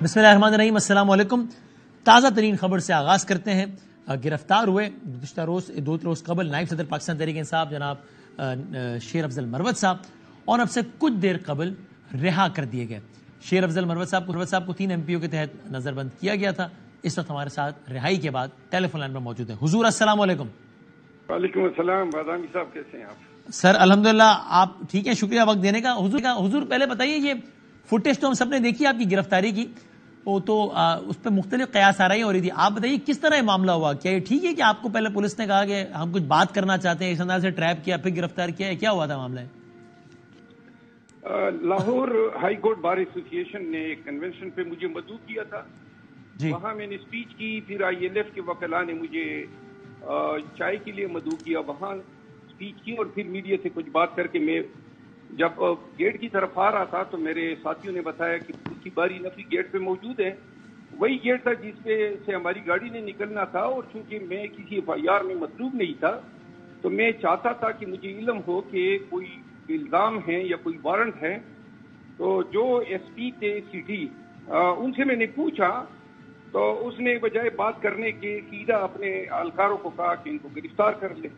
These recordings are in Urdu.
بسم اللہ الرحمن الرحیم، السلام علیکم۔ تازہ ترین خبر سے آغاز کرتے ہیں۔ گرفتار ہوئے گزشتہ روز دو روز قبل نائب صدر پاکستان تحریک انصاف جناب شیر افضل مروت صاحب، اور اب سے کچھ دیر قبل رہا کر دیے گئے۔ شیر افضل مروت صاحب کو 3 MPO کے تحت نظر بند کیا گیا تھا۔ اس وقت ہمارے ساتھ رہائی کے بعد ٹیلی فون لائن پر موجود ہیں۔ حضور السلام علیکم۔ وعلیکم السلام۔ بادامی صاحب کیسے ہیں آپ؟ سر الحمدللہ، آپ ٹھیک ہیں، شکریہ وقت دینے کا۔ حضور پہلے بتائیے، یہ فوٹیج تو ہم سب نے دیکھی آپ کی گرفتاری کی، وہ تو اس پہ مختلف قیاس آرائی ہو رہی تھی۔ آپ بتائیے کس طرح یہ معاملہ ہوا؟ کیا یہ ٹھیک ہے کہ آپ کو پہلے پولیس نے کہا کہ ہم کچھ بات کرنا چاہتے ہیں، اس انداز سے ٹریپ کیا، پھر گرفتار کیا ہے؟ کیا ہوا تھا معاملہ؟ Lahore high court bar association نے ایک کنونشن پہ مجھے مدعو کیا تھا جی۔ وہاں میں نے اسپیچ کی، پھر ILF کے وکلاء نے مجھے چائے کے لیے مدعو کیا، وہاں اسپیچ کی، اور پھر میڈیا سے کچھ بات کر کے میں جب گیٹ کی طرف آ رہا تھا تو میرے ساتھیوں نے بتایا کہ اس کی باری نفری گیٹ پہ موجود ہے۔ وہی گیٹ تھا جس پہ سے ہماری گاڑی نے نکلنا تھا، اور چونکہ میں کسی FIR میں مطلوب نہیں تھا تو میں چاہتا تھا کہ مجھے علم ہو کہ کوئی الزام ہے یا کوئی وارنٹ ہے۔ تو جو SP تھے سٹی، ان سے میں نے پوچھا تو اس نے بجائے بات کرنے کے سیدھا اپنے اہلکاروں کو کہا کہ ان کو گرفتار کر لے۔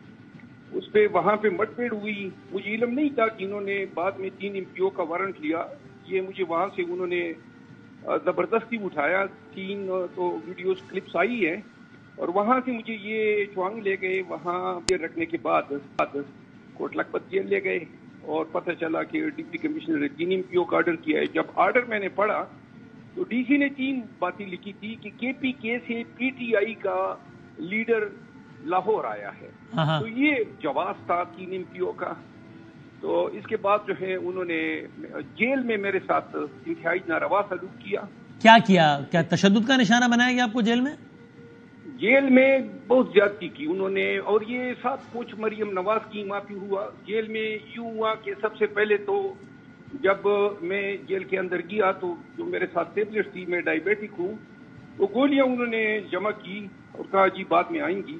اس پہ وہاں پہ مٹ پیڑ ہوئی۔ مجھے علم نہیں تھا کہ انہوں نے بعد میں 3 MPO کا وارنٹ لیا۔ یہ مجھے وہاں سے انہوں نے زبردستی اٹھایا۔ 3 تو ویڈیوز کلپس آئی ہے، اور وہاں سے مجھے یہ چوانگ لے گئے۔ وہاں رکھنے کے بعد کوٹ لکھپت جیل لے گئے، اور پتہ چلا کہ ڈپٹی کمشنر نے 3 MPO کا آرڈر کیا ہے۔ جب آرڈر میں نے پڑھا تو DC نے 3 باتیں لکھی تھی کہ KPK سے PTI کا لیڈر لاہور آیا ہے، تو یہ جواز تھا 3 MPO کا۔ تو اس کے بعد جو ہے انہوں نے جیل میں میرے ساتھ انتہائی ناروا سلوک کیا۔ کیا تشدد کا نشانہ بنایا گیا آپ کو جیل میں؟ جیل میں بہت زیادتی کی انہوں نے، اور یہ سب کچھ مریم نواز کی ماں پہ ہوا۔ جیل میں یوں ہوا کہ سب سے پہلے تو جب میں جیل کے اندر گیا تو جو میرے ساتھ ٹیبلٹس تھی، میں ڈائبیٹک ہوں، وہ گولیاں انہوں نے جمع کی اور کہا جی بعد میں آئیں گی۔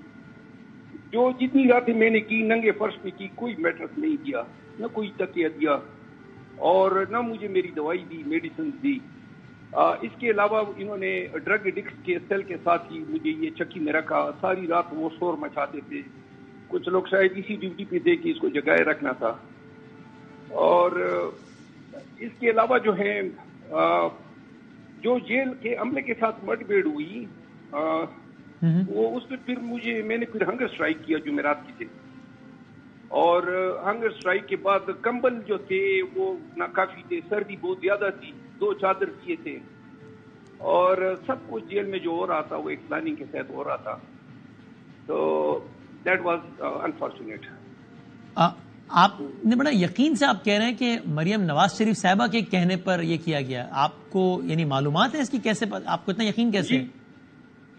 جو جتنی راتیں میں نے کی ننگے فرش پہ کی، کوئی میٹرس نہیں دیا، نہ کوئی تکیہ دیا، اور نہ مجھے میری دوائی دی، میڈیسن دی۔ اس کے علاوہ انہوں نے ڈرگ ایڈکٹس کے سیل کے ساتھ ہی مجھے یہ چکی میں رکھا۔ ساری رات وہ شور مچاتے تھے۔ کچھ لوگ شاید اسی ڈیوٹی پہ تھے کہ اس کو جگائے رکھنا تھا۔ اور اس کے علاوہ جو ہے جو جیل کے عملے کے ساتھ مٹ بھیڑ ہوئی، وہ اس پہ پھر میں نے ہنگر اسٹرائک کیا جمعرات کی دن، اور ہنگر اسٹرائک کے بعد کمبل جو تھے وہ ناکافی تھے، سردی بہت زیادہ تھی، 2 چادر کیے تھے، اور سب کچھ جیل میں جو ہو رہا تھا وہ ایک پلاننگ کے تحت ہو رہا تھا۔ تو دیٹ واز انفارچونیٹ۔ آپ نے بڑا یقین سے آپ کہہ رہے ہیں کہ مریم نواز شریف صاحبہ کے کہنے پر یہ کیا گیا، آپ کو یعنی معلومات ہے اس کی؟ کیسے آپ کو اتنا یقین کیسے؟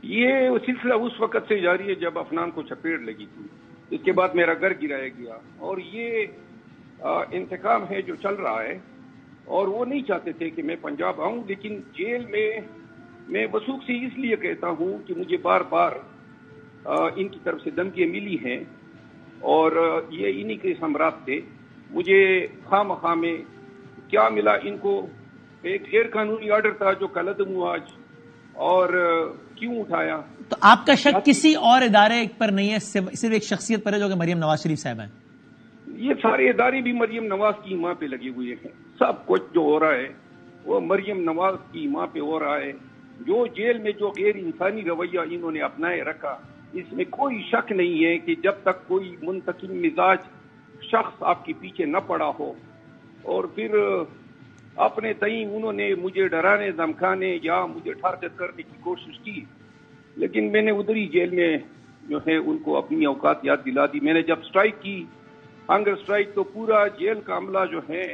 یہ سلسلہ اس وقت سے جاری ہے جب افنان کو چپیڑ لگی تھی، اس کے بعد میرا گھر گرایا گیا، اور یہ انتقام ہے جو چل رہا ہے، اور وہ نہیں چاہتے تھے کہ میں پنجاب آؤں، لیکن جیل میں وثوق سے اس لیے کہتا ہوں کہ مجھے بار بار ان کی طرف سے دھمکیاں ملی ہیں، اور یہ انہی کے سمراٹ تھے۔ مجھے خواہ مخواہ میں کیا ملا، ان کو ایک غیر قانونی آرڈر تھا جو کالعدم ہوا آج، اور کیوں اٹھایا؟ تو آپ کا شک کسی اور ادارے پر نہیں ہے، صرف ایک شخصیت پر ہے جو کہ مریم نواز شریف صاحب ہیں؟ یہ سارے ادارے بھی مریم نواز کی ماں پہ لگے ہوئے ہیں۔ سب کچھ جو ہو رہا ہے وہ مریم نواز کی ماں پہ ہو رہا ہے۔ جو جیل میں جو غیر انسانی رویہ انہوں نے اپنائے رکھا، اس میں کوئی شک نہیں ہے کہ جب تک کوئی منتقم مزاج شخص آپ کے پیچھے نہ پڑا ہو، اور پھر اپنے تئیں انہوں نے مجھے ڈرانے دھمکانے یا مجھے ٹارگٹ کرنے کی کوشش کی، لیکن میں نے ادھری جیل میں جو ہے ان کو اپنی اوقات یاد دلا دی۔ میں نے جب اسٹرائک کی، ہنگر اسٹرائک، تو پورا جیل کا عملہ جو ہے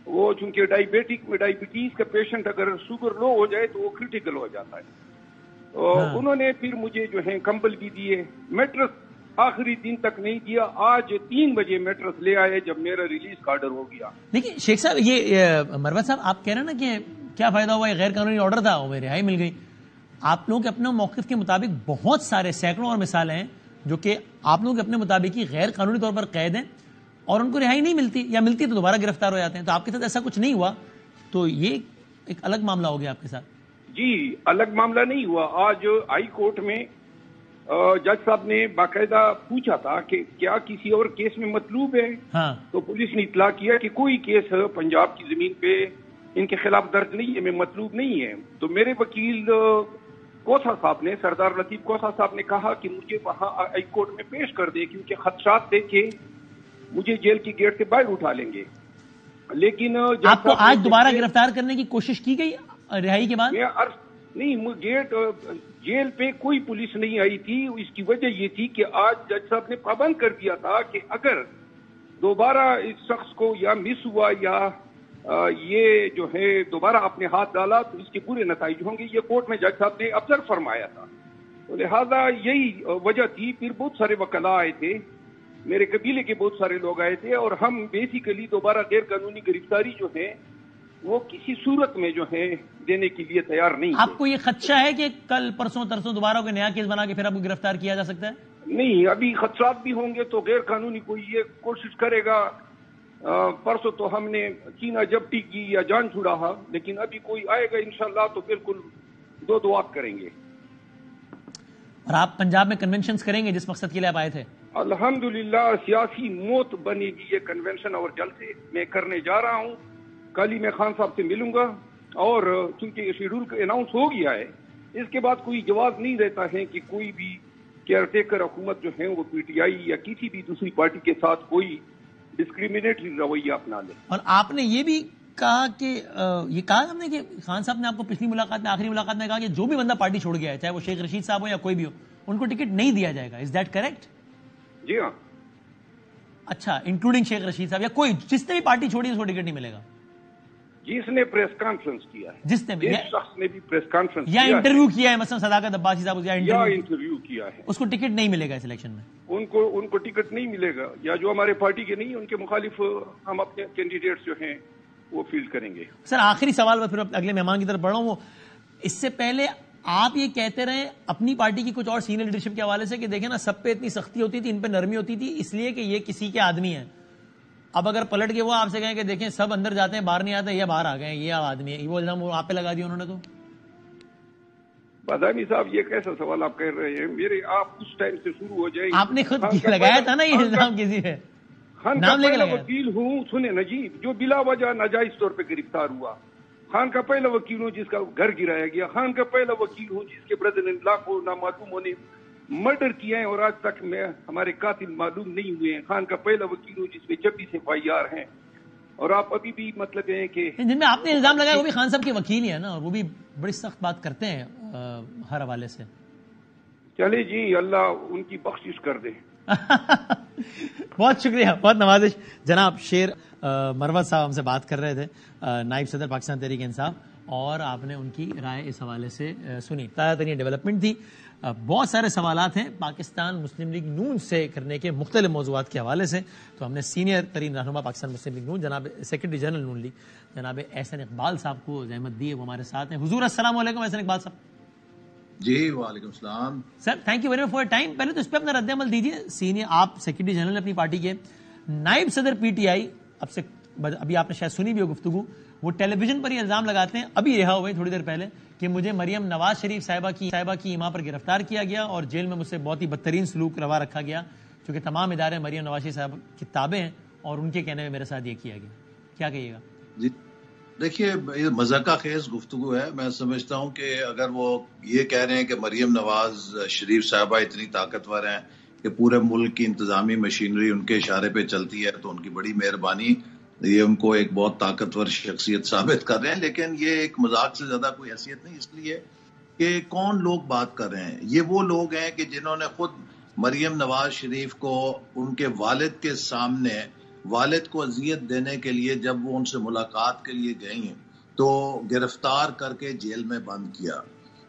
وہ چونکہ ڈائبٹیز کا پیشنٹ اگر شوگر لو ہو جائے تو وہ کریٹیکل ہو جاتا ہے، تو انہوں نے پھر مجھے جو ہے کمبل بھی دیے، میٹرس آخری دن تک نہیں دیا۔ آج 3 بجے میٹرس لے آئے جب میرا ریلیز کا آرڈر ہو گیا۔ لیکن شیخ صاحب، یہ مروت صاحب آپ کہہ رہے ہیں نا کہ کیا فائدہ ہوا، یہ غیر قانونی آرڈر تھا، وہ رہائی مل گئی۔ آپ لوگوں کے اپنے موقف کے مطابق بہت سارے سینکڑوں اور مثالیں ہیں جو کہ آپ لوگوں کے اپنے مطابق ہی غیر قانونی طور پر قید ہیں، اور ان کو رہائی نہیں ملتی، یا ملتی تو دوبارہ گرفتار ہو جاتے ہیں۔ تو آپ کے ساتھ ایسا کچھ نہیں ہوا، تو یہ ایک الگ معاملہ ہو گیا آپ کے ساتھ؟ جی الگ معاملہ نہیں ہوا. آج ہائی کورٹ میں جج صاحب نے باقاعدہ پوچھا تھا کہ کیا کسی اور کیس میں مطلوب ہے. ہاں. تو پولیس نے اطلاع کیا کہ کوئی کیس پنجاب کی زمین پہ ان کے خلاف درج نہیں ہے, میں مطلوب نہیں ہے. تو میرے وکیل کوسا صاحب نے, سردار لطیف کوسا صاحب نے کہا کہ مجھے وہاں ہائی کورٹ میں پیش کر دے, کیونکہ خدشات دیکھے مجھے جیل کی گیٹ سے باہر اٹھا لیں گے. لیکن آپ کو آج دوبارہ گرفتار کرنے کی کوشش کی گئی رہائی کے بعد؟ نہیں, گیٹ جیل پہ کوئی پولیس نہیں آئی تھی. اس کی وجہ یہ تھی کہ آج جج صاحب نے پابند کر دیا تھا کہ اگر دوبارہ اس شخص کو یا مس ہوا یا یہ جو ہے دوبارہ اپنے ہاتھ ڈالا تو اس کے برے نتائج ہوں گے. یہ کورٹ میں جج صاحب نے آبزرو فرمایا تھا. تو لہذا یہی وجہ تھی. پھر بہت سارے وکلاء آئے تھے, میرے قبیلے کے بہت سارے لوگ آئے تھے, اور ہم بیسیکلی دوبارہ غیر قانونی گرفتاری جو ہے وہ کسی صورت میں جو ہے دینے کے لیے تیار نہیں. آپ کو یہ خدشہ ہے کہ کل پرسوں ترسوں دوبارہ کوئی نیا کیس بنا کے پھر آپ کو گرفتار کیا جا سکتا ہے؟ نہیں, ابھی خدشات بھی ہوں گے تو غیر قانونی کوئی یہ کوشش کرے گا. پرسوں تو ہم نے چینا جبٹی کی یا جان چھڑا, لیکن ابھی کوئی آئے گا انشاءاللہ تو بالکل دو دعات کریں گے. اور آپ پنجاب میں کنونشنز کریں گے جس مقصد کے لیے آپ آئے تھے؟ الحمدللہ سیاسی موت بنے گی یہ کنونشن, اور جلسے میں کرنے جا رہا ہوں. کل ہی میں خان صاحب سے ملوں گا, اور چونکہ شیڈول اناؤنس ہو گیا ہے, اس کے بعد کوئی جواز نہیں رہتا ہے کہ کوئی بھی کیئر ٹیکر حکومت جو ہے وہ پی ٹی آئی یا کسی بھی دوسری پارٹی کے ساتھ کوئی ڈسکریمنیٹری رویہ اپنا لے. اور آپ نے یہ بھی کہا کہ یہ کہا ہم نے کہ خان صاحب نے آپ کو پچھلی ملاقات میں, آخری ملاقات میں کہا کہ جو بھی بندہ پارٹی چھوڑ گیا ہے, چاہے وہ شیخ رشید صاحب ہو یا کوئی بھی ہو, ان کو ٹکٹ نہیں دیا جائے گا. Is that correct? جی ہاں. اچھا, انکلوڈنگ شیخ رشید صاحب یا کوئی جس نے بھی پارٹی چھوڑی اس کو ٹکٹ نہیں ملے گا؟ جس نے پریس کانفرنس کیا ہے, جس نے بھی شخص نے بھی پریس کانفرنس یا انٹرویو کیا ہے, مثلا صداقت عباسی صاحب یا انٹرویو کیا ہے, اس کو ٹکٹ نہیں ملے گا اس الیکشن میں. ان کو ٹکٹ نہیں ملے گا, یا جو ہمارے پارٹی کے نہیں ان کے مخالف ہم اپنے کینڈیڈیٹس جو ہیں وہ فیلڈ کریں گے. سر آخری سوال میں پھر اگلے مہمان کی طرف بڑھا ہوں. وہ اس سے پہلے آپ یہ کہتے رہے اپنی پارٹی کی کچھ اور سینئر لیڈرشپ کے حوالے سے کہ دیکھیں نا, سب پہ اتنی سختی ہوتی تھی, ان پہ نرمی ہوتی تھی اس لیے کہ یہ کسی کے آدمی ہیں. اب اگر پلٹ کے وہ آپ سے کہیں کہ دیکھیں سب اندر جاتے ہیں باہر نہیں آتے, یہ باہر آ گئے, یہ آدمی ہے, وہ الزام آپ پہ لگا دیا انہوں نے. تو بادامی صاحب یہ کیسا سوال آپ کہہ رہے ہیں؟ میرے آپ اس ٹائم سے شروع ہو جائیں. آپ نے خود لگایا تھا نا یہ الزام کسی ہے, نام لے کے وکیل ہوں. سنیں نجیب, جو بلا وجہ ناجائز طور پہ گرفتار ہوا, خان کا پہلا وکیل ہوں جس کا گھر گرایا گیا, خان کا پہلا وکیل ہوں جس کے برادر اللہ کو نامعلوموں نے مرڈر کیا ہے اور آج تک میں ہمارے قاتل معلوم نہیں ہوئے ہیں. خان کا پہلا وکیل ہوں جس میں 26 FIR ہیں, اور آپ ابھی بھی مطلب ہے کہ جن میں آپ نے الزام لگایا وہ بھی خان صاحب کے وکیل ہی ہے نا, اور وہ بھی بڑی سخت بات کرتے ہیں ہر حوالے سے. چلے جی, اللہ ان کی بخشش کر دے. بہت شکریہ, بہت نوازش. جناب شیر مروت صاحب ہم سے بات کر رہے تھے, نائب صدر پاکستان تحریک انصاف, اور آپ نے ان کی رائے اس حوالے سے سنی. تازہ ترین ڈیولپمنٹ تھی. بہت سارے سوالات ہیں پاکستان مسلم لیگ نون سے کرنے کے مختلف موضوعات کے حوالے سے, تو ہم نے سینئر ترین رہنما پاکستان مسلم لیگ نون جناب سیکرٹری جنرل نون لیگ جناب احسن اقبال صاحب کو زحمت دی ہے, وہ ہمارے ساتھ ہیں. حضور السلام علیکم احسن اقبال صاحب. جی وعلیکم السلام sir, thank you very much for your time. پہلے تو اس پہ اپنا رد عمل دیجیے. سینئر آپ سیکرٹری جنرل اپنی پارٹی کے, نائب صدر PTI, اب سے ابھی آپ نے شاید سنی بھی ہو گفتگو, وہ ٹیلی ویژن پر یہ الزام لگاتے ہیں, ابھی رہا ہوئے تھوڑی دیر پہلے, کہ مجھے مریم نواز شریف صاحبہ کی اماں پر گرفتار کیا گیا اور جیل میں مجھ سے بہت ہی بدترین سلوک روا رکھا گیا, کیونکہ تمام ادارے مریم نواز شریف صاحب کی تابع ہیں, اور ان کے کہنے میں میرے ساتھ یہ کیا گیا. کیا کہیے گا؟ جی دیکھیے, یہ مذاقہ خیز گفتگو ہے. میں سمجھتا ہوں کہ اگر وہ یہ کہہ رہے ہیں کہ مریم نواز شریف صاحبہ اتنی طاقتور ہیں کہ پورے ملک کی انتظامی مشینری ان کے اشارے پہ چلتی ہے, تو ان کی بڑی مہربانی, یہ ان کو ایک بہت طاقتور شخصیت ثابت کر رہے ہیں. لیکن یہ ایک مذاق سے زیادہ کوئی حیثیت نہیں, اس لیے کہ کون لوگ بات کر رہے ہیں. یہ وہ لوگ ہیں کہ جنہوں نے خود مریم نواز شریف کو ان کے والد کے سامنے, والد کو اذیت دینے کے لیے جب وہ ان سے ملاقات کے لیے گئی تو گرفتار کر کے جیل میں بند کیا.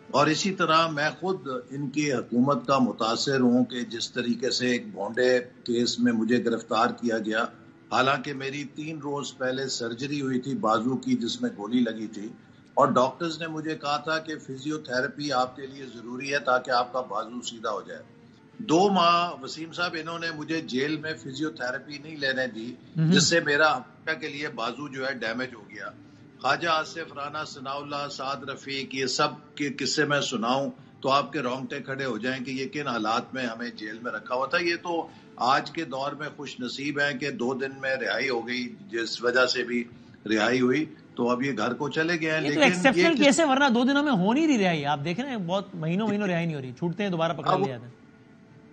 اور اسی طرح میں خود ان کی حکومت کا متاثر ہوں کہ جس طریقے سے ایک بھونڈے کیس میں مجھے گرفتار کیا گیا, حالانکہ میری 3 روز پہلے سرجری ہوئی تھی بازو کی جس میں گولی لگی تھی, اور ڈاکٹرز نے مجھے کہا تھا کہ فزیو تھراپی آپ کے لیے ضروری ہے تاکہ آپ کا بازو سیدھا ہو جائے. 2 ماہ وسیم صاحب انہوں نے مجھے جیل میں فزیو تھراپی نہیں لینے دی, جس سے میرا ہمیشہ کے لیے بازو جو ہے ڈیمیج ہو گیا. خواجہ آصف، رانا ثناء اللہ، سعد رفیق، یہ سب کے قصے میں سناؤں تو آپ کے رونگٹے کھڑے ہو جائیں کہ یہ کن حالات میں ہمیں جیل میں رکھا ہوا تھا. یہ تو آج کے دور میں خوش نصیب ہیں کہ 2 دن میں رہائی ہو گئی، جس وجہ سے بھی رہائی ہوئی تو اب یہ گھر کو چلے گئے ہیں. لیکن ایکسیپشنل کیس ہے، ورنہ 2 دنوں میں ہو نہیں رہی رہائی. آپ دیکھ رہے ہیں بہت مہینوں رہائی نہیں ہو رہی، چھوٹتے ہیں دوبارہ پکڑ لے جاتے ہیں.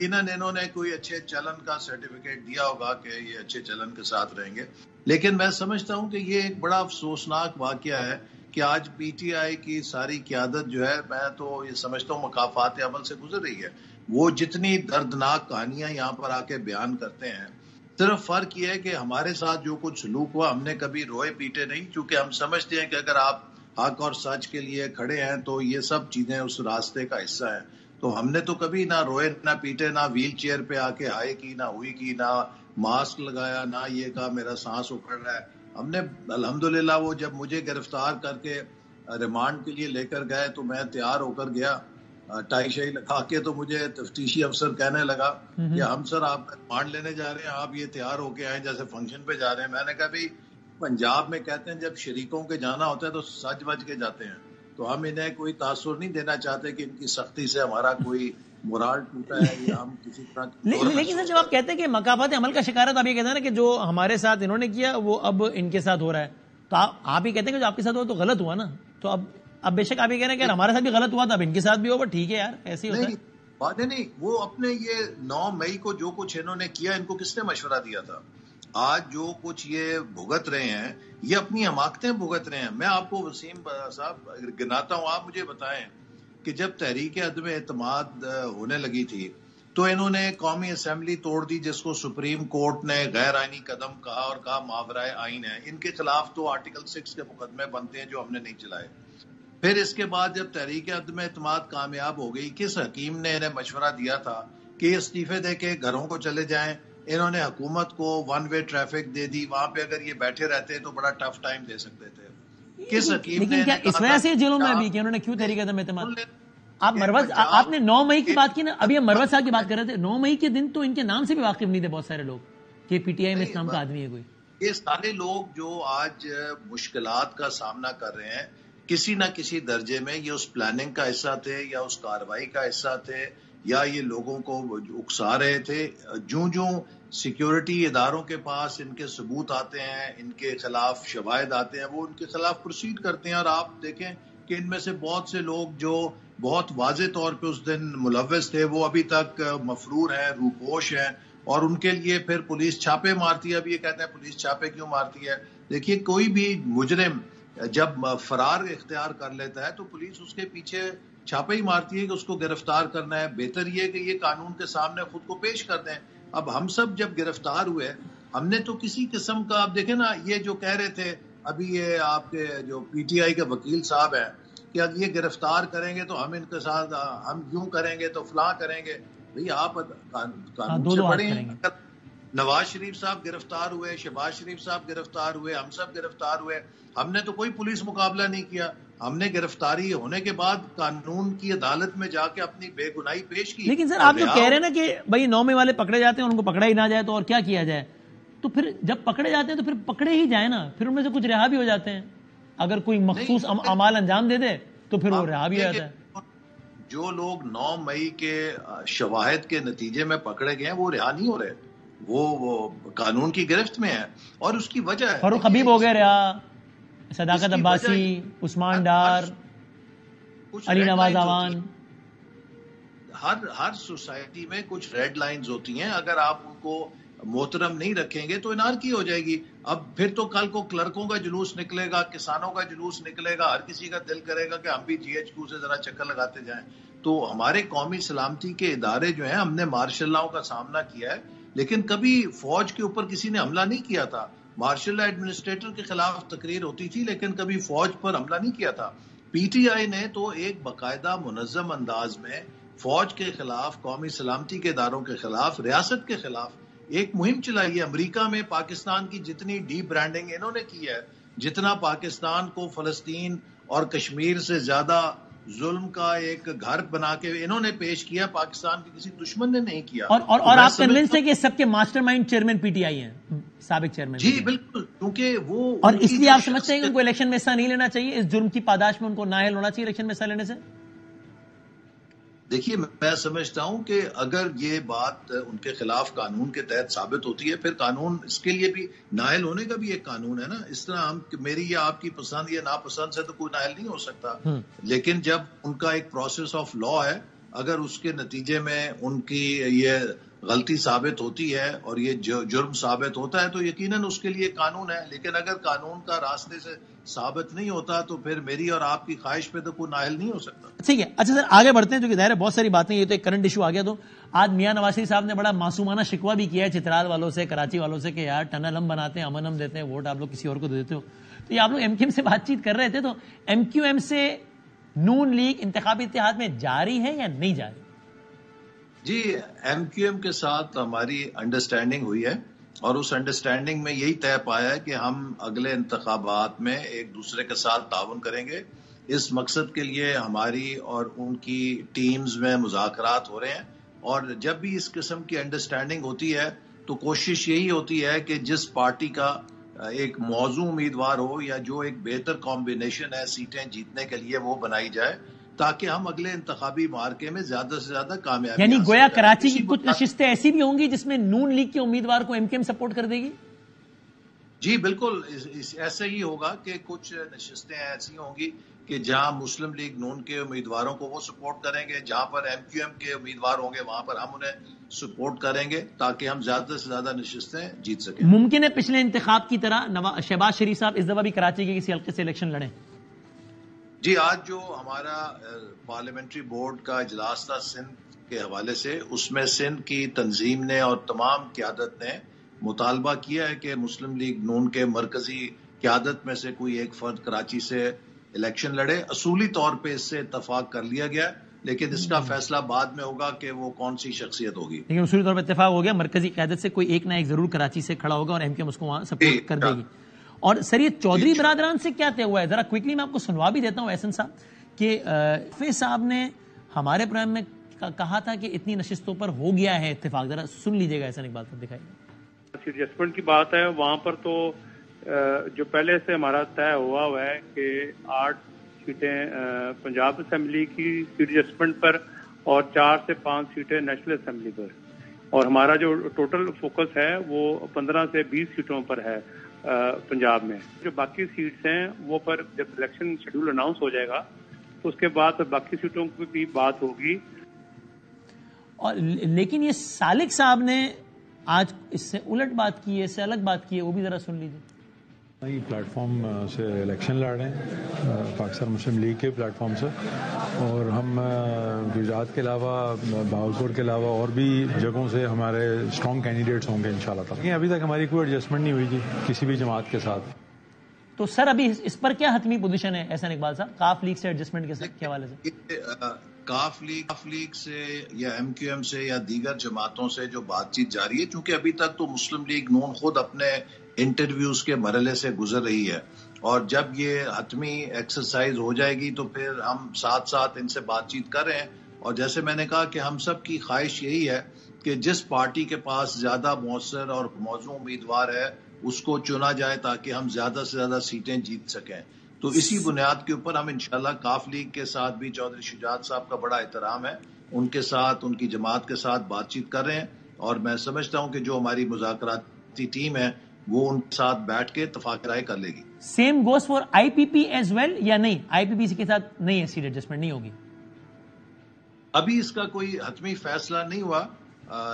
انہوں نے کوئی اچھے چلن کا سرٹیفکیٹ دیا ہوگا کہ یہ اچھے چلن کے ساتھ رہیں گے. لیکن میں سمجھتا ہوں کہ یہ ایک بڑا افسوسناک واقعہ ہے کہ آج پی ٹی آئی کی ساری قیادت جو ہے، میں تو یہ سمجھتا ہوں مکافات عمل سے گزر رہی ہے. وہ جتنی دردناک کہانیاں یہاں پر آ کے بیان کرتے ہیں، صرف فرق یہ ہے کہ ہمارے ساتھ جو کچھ سلوک ہوا ہم نے کبھی روئے پیٹے نہیں، چونکہ ہم سمجھتے ہیں کہ اگر آپ حق اور سچ کے لیے کھڑے ہیں تو یہ سب چیزیں اس راستے کا حصہ ہیں. تو ہم نے تو کبھی نہ روئے نہ پیٹے، نہ ویل چیئر پہ آ کے ہائے کی، نہ ہوئی کی، نہ ماسک لگایا، نہ یہ کہا میرا سانس اکھڑ رہا ہے. ہم نے الحمدللہ وہ جب مجھے گرفتار کر کے ریمانڈ کے لیے لے کر گئے تو میں تیار ہو کر گیا ٹائی شائی لگا کے، تو مجھے تفتیشی افسر کہنے لگا کہ ہم سر آپ ریمانڈ لینے جا رہے ہیں، آپ یہ تیار ہو کے آئے جیسے فنکشن پہ جا رہے ہیں. میں نے کہا بھائی پنجاب میں کہتے ہیں جب شریکوں کے جانا ہوتا ہے تو سج بج کے جاتے ہیں، تو ہم انہیں کوئی تاثر نہیں دینا چاہتے کہ ان کی سختی سے ہمارا کوئی مورال ٹوٹا ہے یا ہم کسی طرح. لیکن سر جب آپ کہتے ہیں کہ مکافات عمل کا شکار ہے تو آپ یہ کہتے ہیں نا کہ جو ہمارے ساتھ انہوں نے کیا وہ اب ان کے ساتھ ہو رہا ہے، تو آپ یہ کہتے ہیں کہ جو آپ کے ساتھ ہوا تو غلط ہوا نا. تو اب بے شک آپ یہ کہہ رہے ہیں کہ ہمارے ساتھ بھی غلط ہوا تھا، اب ان کے ساتھ بھی ہوا. ٹھیک ہے یار، ایسے ہی ہوتا ہے. نہیں، وہ اپنے یہ 9 مئی کو جو کچھ انہوں نے کیا، ان کو کس نے مشورہ دیا تھا؟ آج جو کچھ یہ بھگت رہے ہیں، یہ اپنی حماقتیں بھگت رہے ہیں. میں آپ کو وسیم صاحب گناتا ہوں، آپ مجھے بتائیں کہ جب تحریک عدم اعتماد ہونے لگی تھی تو انہوں نے قومی اسمبلی توڑ دی، جس کو سپریم کورٹ نے غیر آئینی قدم کہا اور کہا ماورائے آئین ہے. ان کے خلاف تو آرٹیکل 6 کے مقدمے بنتے ہیں جو ہم نے نہیں چلائے. پھر اس کے بعد جب تحریک عدم اعتماد کامیاب ہو گئی، کس حکیم نے انہیں مشورہ دیا تھا کہ یہ استعفے دے کے گھروں کو چلے جائیں؟ انہوں نے حکومت کو 1 وے ٹریفک دے دی، وہاں پہ اگر یہ بیٹھے رہتے تو بڑا ٹف ٹائم دے سکتے تھے. کس حکیم نے؟ لیکن کیا اس وجہ سے جیلوں میں ابھی کہ انہوں نے کیوں تحریک عدم اعتماد؟ آپ نے 9 مئی کی بات کی نا، ابھی ہم مروت صاحب کی بات کر رہے تھے. 9 مئی کے دن تو ان کے نام سے بھی واقف نہیں تھے بہت سارے لوگ کہ پی ٹی آئی میں اس نام کا آدمی ہے کوئی. یہ سارے لوگ جو آج مشکلات کا سامنا کر رہے ہیں، کسی نہ کسی درجے میں یہ اس پلاننگ کا حصہ تھے یا اس کارروائی کا حصہ تھے، یا یہ لوگوں کو اکسا رہے تھے. جوں سیکیورٹی اداروں کے پاس ان کے ثبوت آتے ہیں، ان کے خلاف شواہد آتے ہیں، وہ ان کے خلاف پروسیڈ کرتے ہیں. اور آپ دیکھیں کہ ان میں سے بہت سے لوگ جو بہت واضح طور پہ اس دن ملوث تھے، وہ ابھی تک مفرور ہیں، روپوش ہیں، اور ان کے لیے پھر پولیس چھاپے مارتی ہے. اب یہ کہتے ہیں پولیس چھاپے کیوں مارتی ہے؟ دیکھیے کوئی بھی مجرم جب فرار اختیار کر لیتا ہے تو پولیس اس کے پیچھے چھاپے ہی مارتی ہے کہ اس کو گرفتار کرنا ہے. بہتر یہ کہ یہ قانون کے سامنے خود کو پیش کر دیں. اب ہم سب جب گرفتار ہوئے، ہم نے تو کسی قسم کا، آپ دیکھیں نا، یہ جو کہہ رہے تھے ابھی یہ آپ کے جو پی ٹی آئی کے وکیل صاحب ہیں کہ اگر یہ گرفتار کریں گے تو ہم ان کے ساتھ ہم یوں کریں گے تو فلاں کریں گے. بھئی آپ قانون سے پڑھیں ہیں. نواز شریف صاحب گرفتار ہوئے، شہباز شریف صاحب گرفتار ہوئے، ہم سب گرفتار ہوئے. ہم نے تو کوئی پولیس مقابلہ نہیں کیا. ہم نے گرفتاری ہونے کے بعد قانون کی عدالت میں جا کے اپنی بے گناہی پیش کی. لیکن سر آپ جو کہہ رہے ہیں نا کہ بھائی 9 مئی والے پکڑے جاتے ہیں، ان کو پکڑا ہی نہ جائے تو اور کیا کیا جائے، تو پھر جب پکڑے جاتے ہیں تو پھر پکڑے ہی جائیں نا، پھر ان میں سے کچھ رہا بھی ہو جاتے ہیں. اگر کوئی مخصوص اعمال انجام دے دے تو پھر وہ رہا بھی ہو جاتا ہے. جو لوگ 9 مئی کے شواہد کے نتیجے میں پکڑے گئے ہیں وہ رہا نہیں ہو رہے، وہ قانون کی گرفت میں ہے. اور اس کی وجہ ہے فاروق حبیب ہو گئے رہا، صداقت عباسی، عثمان ڈار، علی نواز آوان. ہر سوسائٹی میں کچھ ریڈ لائنز ہوتی ہیں، اگر آپ ان کو محترم نہیں رکھیں گے تو انارکی ہو جائے گی. اب پھر تو کل کو کلرکوں کا جلوس نکلے گا، کسانوں کا جلوس نکلے گا، ہر کسی کا دل کرے گا کہ ہم بھی جی ایچ کیو سے ذرا چکر لگاتے جائیں. تو ہمارے قومی سلامتی کے ادارے جو ہیں، ہم نے مارشل لاؤ کا سامنا کیا ہے، لیکن کبھی فوج کے اوپر کسی نے حملہ نہیں کیا تھا. مارشل لا ایڈمنسٹریٹر کے خلاف تقریر ہوتی تھی لیکن کبھی فوج پر حملہ نہیں کیا تھا. پی ٹی آئی نے تو ایک باقاعدہ منظم انداز میں فوج کے خلاف، قومی سلامتی کے اداروں کے خلاف، ریاست کے خلاف ایک مہم چلائی ہے. امریکہ میں پاکستان کی جتنی ڈی برانڈنگ انہوں نے کی ہے، جتنا پاکستان کو فلسطین اور کشمیر سے زیادہ ظلم کا ایک گھر بنا کے انہوں نے پیش کیا، پاکستان کے کسی دشمن نے نہیں کیا. اور آپ کنونس ہیں کہ سب کے master mind chairman P T I ہیں، سابق چیئرمین؟ جی بالکل، کیونکہ وہ، اور اس لیے آپ سمجھتے ہیں کہ ان کو الیکشن میں حصہ نہیں لینا چاہیے، اس جرم کی پاداش میں ان کو نااہل ہونا چاہیے الیکشن میں حصہ لینے سے؟ دیکھیے میں سمجھتا ہوں کہ اگر یہ بات ان کے خلاف قانون کے تحت ثابت ہوتی ہے، پھر قانون اس کے لیے بھی نااہل ہونے کا بھی ایک قانون ہے نا. اس طرح ہم میری یا آپ کی پسند یا ناپسند سے تو کوئی نااہل نہیں ہو سکتا، لیکن جب ان کا ایک پروسیس آف لا ہے، اگر اس کے نتیجے میں ان کی یہ غلطی ثابت ہوتی ہے اور یہ جرم ثابت ہوتا ہے تو یقیناً اس کے لیے قانون ہے. لیکن اگر قانون کا راستے سے ثابت نہیں ہوتا تو پھر میری اور آپ کی خواہش پہ تو کوئی نااہل نہیں ہو سکتا. ٹھیک ہے. اچھا سر آگے بڑھتے ہیں، جو کہ ظاہر ہے بہت ساری باتیں، یہ تو ایک کرنٹ ایشو آ گیا. تو آج میاں نواز شریف صاحب نے بڑا معصومانہ شکوہ بھی کیا ہے چترال والوں سے، کراچی والوں سے، کہ یار ٹنل ہم بناتے ہیں، امن ہم دیتے ہیں، ووٹ آپ لوگ کسی اور کو دے دیتے ہو. تو یہ آپ لوگ ایم کیو ایم سے بات چیت کر رہے تھے، تو ایم کیو ایم سے نون لیگ انتخابی اتحاد میں جاری ہے یا نہیں جاری؟ جی ایم کیو ایم کے ساتھ ہماری انڈرسٹینڈنگ ہوئی ہے اور اس انڈرسٹینڈنگ میں یہی طے پایا ہے کہ ہم اگلے انتخابات میں ایک دوسرے کے ساتھ تعاون کریں گے. اس مقصد کے لیے ہماری اور ان کی ٹیمز میں مذاکرات ہو رہے ہیں، اور جب بھی اس قسم کی انڈرسٹینڈنگ ہوتی ہے تو کوشش یہی ہوتی ہے کہ جس پارٹی کا ایک موزوں امیدوار ہو یا جو ایک بہتر کمبینیشن ہے سیٹیں جیتنے کے لیے وہ بنائی جائے، تاکہ ہم اگلے انتخابی مارکے میں زیادہ سے زیادہ کامیابی، یعنی گویا کراچی کی کچھ نشستیں ایسی بھی ہوں گی جس میں نون لیگ کے امیدوار کو ایم کیو ایم سپورٹ کر دے گی؟ جی بالکل ایسا ہی ہوگا کہ کچھ نشستیں ایسی ہوں گی کہ جہاں مسلم لیگ نون کے امیدواروں کو وہ سپورٹ کریں گے، جہاں پر ایم کیو ایم کے امیدوار ہوں گے وہاں پر ہم انہیں سپورٹ کریں گے تاکہ ہم زیادہ سے زیادہ نشستیں جیت سکیں. ممکن ہے پچھلے انتخاب کی طرح شہباز شریف صاحب اس دفعہ بھی کراچی کے کسی حلقے سے الیکشن لڑیں؟ جی آج جو ہمارا پارلیمنٹری بورڈ کا اجلاس تھا سندھ کے حوالے سے، اس میں سندھ کی تنظیم نے اور تمام قیادت نے مطالبہ کیا ہے کہ مسلم لیگ نون کے مرکزی قیادت میں سے کوئی ایک فرد کراچی سے الیکشن لڑے. اصولی طور پہ اس سے اتفاق کر لیا گیا، لیکن اس کا فیصلہ بعد میں ہوگا کہ وہ کون سی شخصیت ہوگی. لیکن اصولی طور پہ اتفاق ہو گیا، مرکزی قیادت سے کوئی ایک نہ ایک ضرور کراچی سے کھڑا ہوگا اور ایم کیو ایم اس کو وہاں سپورٹ کر دے گی. اور سر یہ چودھری برادران سے کیا طے ہوا ہے؟ ذرا کوئکلی میں آپ کو سنوا بھی دیتا ہوں احسن صاحب، کہ فیض صاحب نے ہمارے پروگرام میں کہا تھا کہ اتنی نشستوں پر ہو گیا ہے اتفاق. ذرا سن لیجیے گا احسن اقبال صاحب، دکھائیے. ایڈجسٹمنٹ کی بات ہے، وہاں پر تو جو پہلے سے ہمارا طے ہوا ہے کہ 8 سیٹیں پنجاب اسمبلی کی سیٹ ایڈجسٹمنٹ پر اور 4 سے 5 سیٹیں نیشنل اسمبلی پر، اور ہمارا جو ٹوٹل فوکس ہے وہ 15 سے 20 سیٹوں پر ہے پنجاب میں. جو باقی سیٹس ہیں وہ پر جب الیکشن شیڈول اناؤنس ہو جائے گا تو اس کے بعد باقی سیٹوں کی بھی بات ہوگی. اور لیکن یہ سالک صاحب نے آج اس سے الٹ بات کی ہے، اس سے الگ بات کی ہے، وہ بھی ذرا سن لیجیے. پلیٹ فارم سے الیکشن لڑ رہے ہیں پاکستان مسلم لیگ کے پلیٹ فارم سے، اور ہم گجرات کے علاوہ بہاولپور کے علاوہ اور بھی جگہوں سے ہمارے اسٹرانگ کینڈیڈیٹس ہوں گے انشاءاللہ تعالی. ابھی تک ہماری کوئی ایڈجسٹمنٹ نہیں ہوئی تھی کسی بھی جماعت کے ساتھ. تو سر ابھی اس پر کیا حتمی پوزیشن ہے احسن اقبال صاحب کاف لیگ سے ایڈجسٹمنٹ کے حوالے سے؟ کاف لیگ سے یا ایم کیو ایم سے یا دیگر جماعتوں سے جو بات چیت جاری ہے، چونکہ ابھی تک تو مسلم لیگ نون خود اپنے انٹرویوز کے مرحلے سے گزر رہی ہے، اور جب یہ حتمی ایکسرسائز ہو جائے گی تو پھر ہم ساتھ ساتھ ان سے بات چیت کر رہے ہیں. اور جیسے میں نے کہا کہ ہم سب کی خواہش یہی ہے کہ جس پارٹی کے پاس زیادہ مؤثر اور موزوں امیدوار ہے اس کو چنا جائے تاکہ ہم زیادہ سے زیادہ سیٹیں جیت سکیں. تو اسی بنیاد کے اوپر ہم انشاءاللہ کاف لیگ کے ساتھ بھی چودھری شجاعت صاحب کا بڑا احترام ہے، ان کے ساتھ ان کی جماعت کے ساتھ بات چیت کر رہے ہیں، اور میں سمجھتا ہوں کہ جو ہماری مذاکراتی ٹیم ہے وہ ان کے ساتھ بیٹھ کے اتفاق رائے کر لے گی. Same goes for I P P as well یا نہیں؟ آئی پی پی کے ساتھ نہیں ہے سیٹ ایڈجسٹمنٹ، نہیں ہوگی ابھی اس کا کوئی حتمی فیصلہ نہیں ہوا،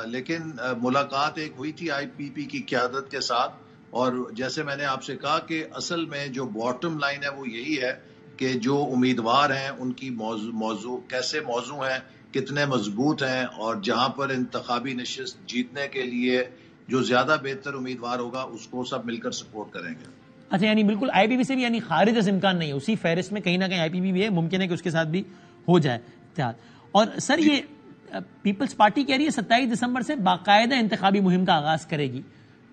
لیکن ملاقات ایک ہوئی تھی آئی پی پی کی قیادت کے ساتھ، اور جیسے میں نے آپ سے کہا کہ اصل میں جو باٹم لائن ہے وہ یہی ہے کہ جو امیدوار ہیں ان کی موضوع کیسے موضوع ہیں، کتنے مضبوط ہیں، اور جہاں پر انتخابی نشست جیتنے کے لیے جو زیادہ بہتر امیدوار ہوگا اس کو سب مل کر سپورٹ کریں گے. اچھا یعنی بالکل آئی پی پی سے بھی یعنی خارج از امکان نہیں ہے، اسی فہرست میں کہیں نہ کہیں آئی پی پی بھی ہے، ممکن ہے کہ اس کے ساتھ بھی ہو جائے اتحاد. اور سر یہ پیپلز پارٹی کہہ رہی ہے 27 دسمبر سے باقاعدہ انتخابی مہم کا آغاز کرے گی،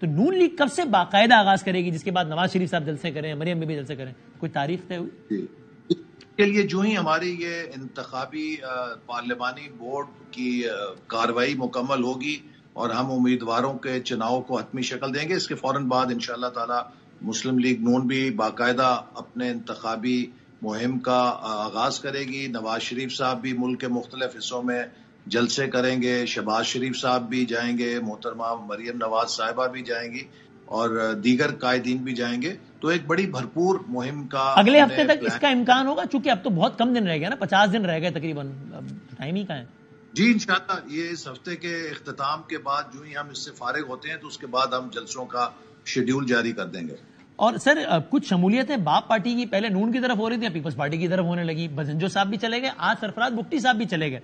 تو نون لیگ کب سے باقاعدہ آغاز کرے گی جس کے بعد نواز شریف صاحب جلسے کریں، مریم بی بی جلسے کریں؟ کوئی تاریخ طے ہوئی؟ کے لیے جو ہی ہماری یہ انتخابی پارلیمانی بورڈ کی کارروائی مکمل ہوگی اور ہم امیدواروں کے چناؤ کو حتمی شکل دیں گے، اس کے فوراً بعد انشاءاللہ تعالی مسلم لیگ نون بھی باقاعدہ اپنے انتخابی مہم کا آغاز کرے گی. نواز شریف صاحب بھی ملک کے مختلف حصوں میں جلسے کریں گے، شہباز شریف صاحب بھی جائیں گے، محترمہ مریم نواز صاحبہ بھی جائیں گی اور دیگر قائدین بھی جائیں گے. تو ایک بڑی بھرپور مہم کا اگلے ہفتے تک اس کا امکان ہوگا، چونکہ اب تو بہت کم دن رہ گیا نا، 50 دن رہ گئے تقریباً، ٹائم ہی کا ہے. جی انشاءاللہ یہ اس ہفتے کے اختتام کے بعد جو ہی ہم اس سے فارغ ہوتے ہیں تو اس کے بعد ہم جلسوں کا شیڈیول جاری کر دیں گے. اور سر کچھ شمولیتیں باپ پارٹی کی پہلے نون کی طرف ہو رہی تھی، پیپلز پارٹی کی طرف ہونے لگی. بزنجو صاحب بھی چلے گئے، آج سرفراز بگٹی صاحب بھی چلے گئے.